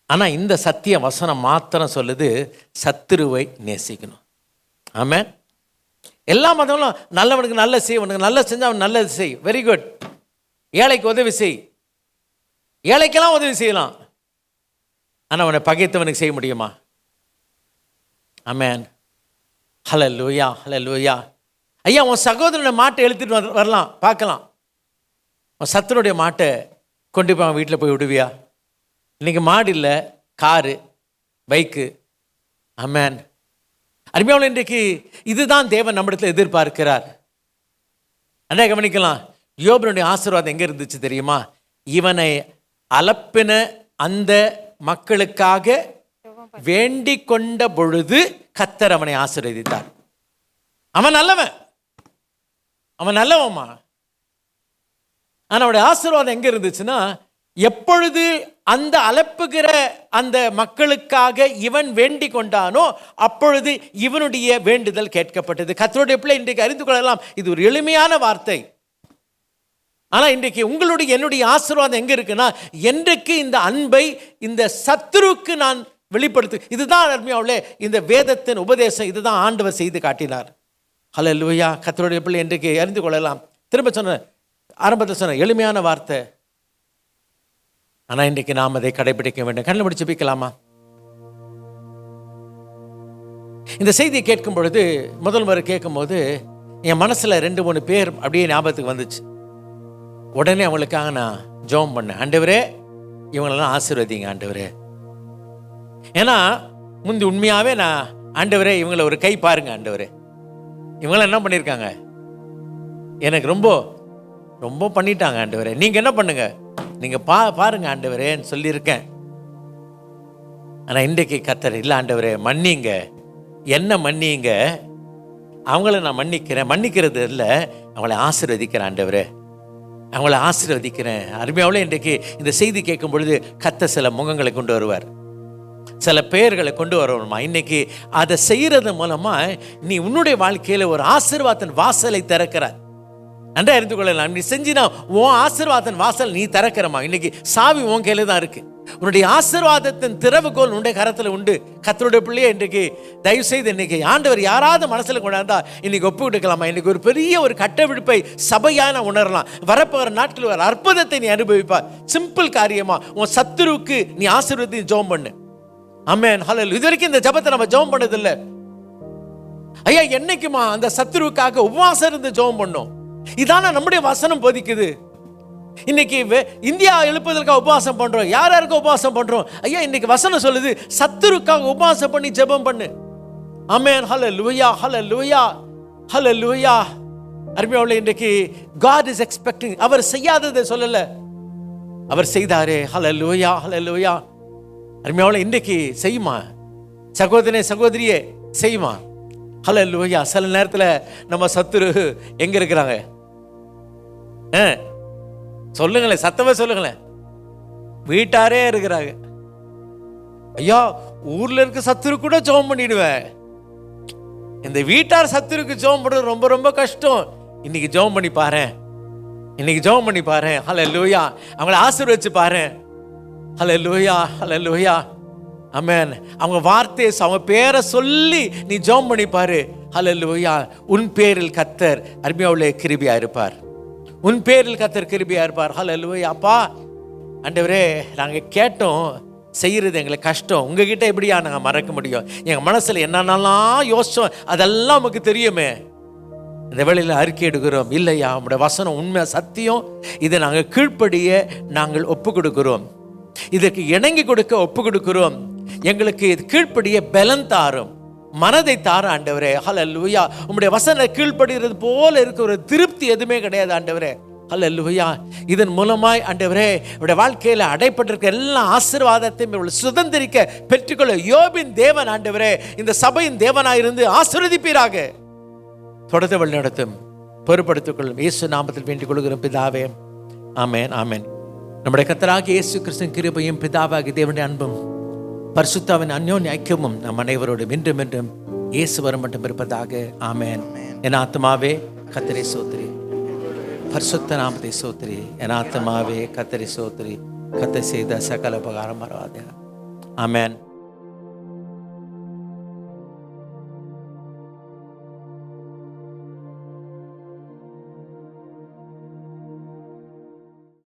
ஆனால் இந்த சத்திய வசனம் மாத்திரம் சொல்லுது, சத்துருவை நேசிக்கணும். ஆமென். எல்லா மதங்களும் நல்லவனுக்கு நல்ல செய், உனக்கு நல்ல செஞ்சால் அவன் நல்லது செய், வெரி குட். ஏழைக்கு உதவி செய், ஏழைக்கெல்லாம் உதவி செய்யலாம். ஆனால் அவனை பகைத்தவனுக்கு செய்ய முடியுமா? ஆமென். ஹல்லேலூயா, ஹல்லேலூயா. ஐயா, உன் சகோதரனை மாட்டை எழுத்துட்டு வரலாம், பார்க்கலாம். உன் சத்துருடைய மாட்டை கொண்டு போய் அவன் வீட்டில் போய் விடுவியா? இன்றைக்கி மாடு இல்லை, காரு, பைக்கு. ஆமென். அருமையான இன்றைக்கு இதுதான் தேவன் நம்மிடத்தில் எதிர்பார்க்கிறார். அண்ணா கவனிக்கலாம், யோபனுடைய ஆசீர்வாதம் எங்கே இருந்துச்சு தெரியுமா? இவனை அலப்பின அந்த மக்களுக்காக வேண்டிக் கொண்ட பொழுது கர்த்தர் அவனை ஆசீர்வதித்தார். அவன் நல்லவன், அவன் நல்லவன்மா. ஆனால் அவனுடைய ஆசீர்வாதம் எங்கே இருந்துச்சுன்னா, எப்பொழுது அந்த அலப்புகிற அந்த மக்களுக்காக இவன் வேண்டிக் கொண்டானோ அப்பொழுது இவனுடைய வேண்டுதல் கேட்கப்பட்டது. கர்த்தருடைய பிள்ளை இன்றைக்கு அறிந்து கொள்ளலாம், இது ஒரு எளிமையான வார்த்தை. ஆனால் இன்றைக்கு உங்களுடைய என்னுடைய ஆசீர்வாதம் எங்கே இருக்குன்னா, என்றைக்கு இந்த அன்பை இந்த சத்துருக்கு நான் வெளிப்படுத்து. இதுதான் அருமையாவுள்ளே இந்த வேதத்தின் உபதேசம், இதுதான் ஆண்டவர் செய்து காட்டினார். ஹல்லேலூயா. கர்த்தருடைய பிள்ளை இன்றைக்கு அறிந்து கொள்ளலாம். திரும்ப சொன்ன, ஆரம்பத்தில் சொன்ன எளிமையான வார்த்தை. ஆனால் இன்றைக்கு நாம் அதை கடைபிடிக்க வேண்டும். கண்ணை முடிச்சு ஜெபிக்கலாமா? இந்த செய்தியை கேட்கும் பொழுது, முதல் முறை கேட்கும்போது என் மனசில் 2-3 பேர் அப்படியே ஞாபகத்துக்கு வந்துச்சு. உடனே அவங்களுக்காக நான் ஜெபம் பண்ணேன். ஆண்டவரே, இவங்களெல்லாம் ஆசீர்வதிங்க ஆண்டவரே. ஏன்னா முந்தி உண்மையாகவே நான், ஆண்டவரே இவங்களை ஒரு கை பாருங்க ஆண்டவரே, இவங்களாம் என்ன பண்ணியிருக்காங்க, எனக்கு ரொம்ப ரொம்ப பண்ணிட்டாங்க ஆண்டவரே, நீங்கள் என்ன பண்ணுங்க, நீங்கள் பாருங்க ஆண்டவரேன்னு சொல்லியிருக்கேன். ஆனால் இன்றைக்கு கர்த்தர், இல்லை ஆண்டவரே மன்னிங்க, என்ன மன்னிங்க, அவங்கள நான் மன்னிக்கிறேன், மன்னிக்கிறது இல்லை, அவங்கள ஆசீர்வதிக்கிறேன் ஆண்டவரே, அவங்கள ஆசீர்வதிக்கிறேன். அருமையாவில் இன்றைக்கு இந்த செய்தி கேட்கும் பொழுது கர்த்தர் சில முகங்களை கொண்டு வருவார், சில பெயர்களை கொண்டு வரணுமா. இன்னைக்கு அதை செய்யறது மூலமா நீ உன்னுடைய வாழ்க்கையில ஒரு ஆசீர்வாதத்தின் வாசலை திறக்கிறார். அன்றா அறிந்து கொள்ளலாம், நீ செஞ்சினா உன் ஆசீர்வாதத்தின் வாசல் நீ திறக்கிறமா. இன்னைக்கு சாவி உன் கையில தான் இருக்கு. உன்னுடைய ஆசீர்வாதத்தின் திறவுகோல் உன்னுடைய கரத்தில் உண்டு. கர்த்தருடைய பிள்ளையை இன்றைக்கு தயவு செய்து இன்னைக்கு ஆண்டவர் யாராவது மனசில் கொண்டாந்தா இன்னைக்கு ஒப்பு விட்டுக்கலாமா. இன்னைக்கு ஒரு பெரிய ஒரு கட்டவிழ்ப்பை சபையான உணரலாம். வரப்போகிற நாட்கள் ஒரு அற்புதத்தை நீ அனுபவிப்பார். சிம்பிள் காரியமா உன் சத்துருவுக்கு நீ ஆசீர்வாதத்தை ஜெபம் பண்ணு. ஆமென், ஹல்லேலூயா. இது வரைக்கும் இந்த ஜெபத்தை நம்ம ஜெபம் பண்ணதில்லை. ஐயா, என்னைக்குமா அந்த சத்துருவுக்காக உபவாசம் இருந்து ஜெபம் பண்ணோம். இதான நம்முடைய வசனம் போதிக்குது. இன்னைக்கு இந்தியா எழுப்புவதற்காக உபவாசம் பண்றோம். யார் யாருக்கு உபவாசம் பண்றோம்? ஐயா, இன்னைக்கு வசனம் சொல்லுது சத்துருக்காக உபவாசம் பண்ணி ஜெபம் பண்ணு. ஆமென், ஹல்லேலூயா, ஹல்லேலூயா, ஹல்லேலூயா. அருமையானவர்களே, இன்றைக்கு God is expecting. அவர் செய்யாததை சொல்லல, அவர் செய்தாரே. ஹல்லேலூயா, ஹல்லேலூயா. அருமையானவர்களே, இன்றைக்கு செய்யுமா சகோதரனே, சகோதரியே, செய்யுமா. ஹல்லேலூயா. சில நேரத்தில் நம்ம சத்துரு எங்க இருக்கிறாங்க சொல்லுங்களேன், சத்தமா சொல்லுங்களேன். வீட்டாரே இருக்கிறாங்க. ஐயா, ஊர்ல இருக்க சத்துரு கூட ஜெபம் பண்ணிடுவேன். இந்த வீட்டார் சத்துருக்கு ஜெபம் பண்றது ரொம்ப ரொம்ப கஷ்டம். இன்னைக்கு ஜெபம் பண்ணி பாரு, இன்னைக்கு ஜெபம் பண்ணி பாரு. ஹல்லேலூயா. அவங்களை ஆசீர்வதிச்சு பாரு. ஹல்லேலூயா, ஹல்லேலூயா. ஆமென். அவங்க வார்த்தையை, அவங்க பேரை சொல்லி நீ ஜெபம் பண்ணி பாரு. ஹல்லேலூயா. உன் பேரில் கர்த்தர் அருமையாவுள்ளே கிருபையா இருப்பார். உன் பேரில் கர்த்தர் கிருபையா இருப்பார். ஹல்லேலூயா. அப்பா ஆண்டவரே, நாங்கள் கேட்டோம், செய்யறது எங்களுக்கு கஷ்டம். உங்ககிட்ட எப்படியா நாங்கள் மறக்க முடியும்? எங்கள் மனசில் என்னென்னலாம் யோசிச்சோம் அதெல்லாம் நமக்கு தெரியுமே. இந்த வேளையில் அறிக்கை எடுக்கிறோம், இல்லையா உம்முடைய வசனம் உண்மை சத்தியம், இதை நாங்கள் கீழ்ப்படிய நாங்கள் ஒப்பு கொடுக்கிறோம், இதற்கு இணங்கி கொடுக்க ஒப்பு கொடுக்கிறோம், எங்களுக்கு இது கீழ்ப்படிய பலன் தாரும், மனதை தார ஆண்டவரே. ஹல்லேலூயா. உம்முடைய வசனம் கீழ்ப்படுகிறது போல இருக்க ஒரு திருப்தி எதுவுமே கிடையாது ஆண்டவரே. ஹல்லேலூயா. இதன் மூலமாய் ஆண்டவரே உடைய வாழ்க்கையில் அடைப்பட்டிருக்க எல்லா ஆசீர்வாதத்தையும் சுதந்திரிக்க பெற்றுக்கொள்ள யோபின் தேவன் ஆண்டவரே இந்த சபையின் தேவனாயிருந்து ஆசீர்வதிப்பீராக. தொடர்ந்து வழி நடத்தும் பொறுப்படுத்திக் கொள்ளும் இயேசு நாமத்தில் வேண்டிக் கொள்கிறோம் பிதாவே. ஆமென், ஆமென். நம்முடைய கர்த்தராகிய இயேசு கிறிஸ்துவின் கிருபையும் பிதாவாகிய தேவனுடைய அன்பும் பரிசுத்தாவின் அந்யோன்ய ஐக்கியமும் நம் அனைவரோடும் இன்றும் என்றும் இயேசு வரும் மட்டும் இருப்பதாக. ஆமென். என் ஆத்மாவே கர்த்தரை ஸ்தோத்திரி, பரிசுத்த நாமத்தை ஸ்தோத்திரி. என் ஆத்மாவே கர்த்தரை ஸ்தோத்திரி, கர்த்தர் செய்த சகல உபகாரம் மறவாதே. ஆமென்.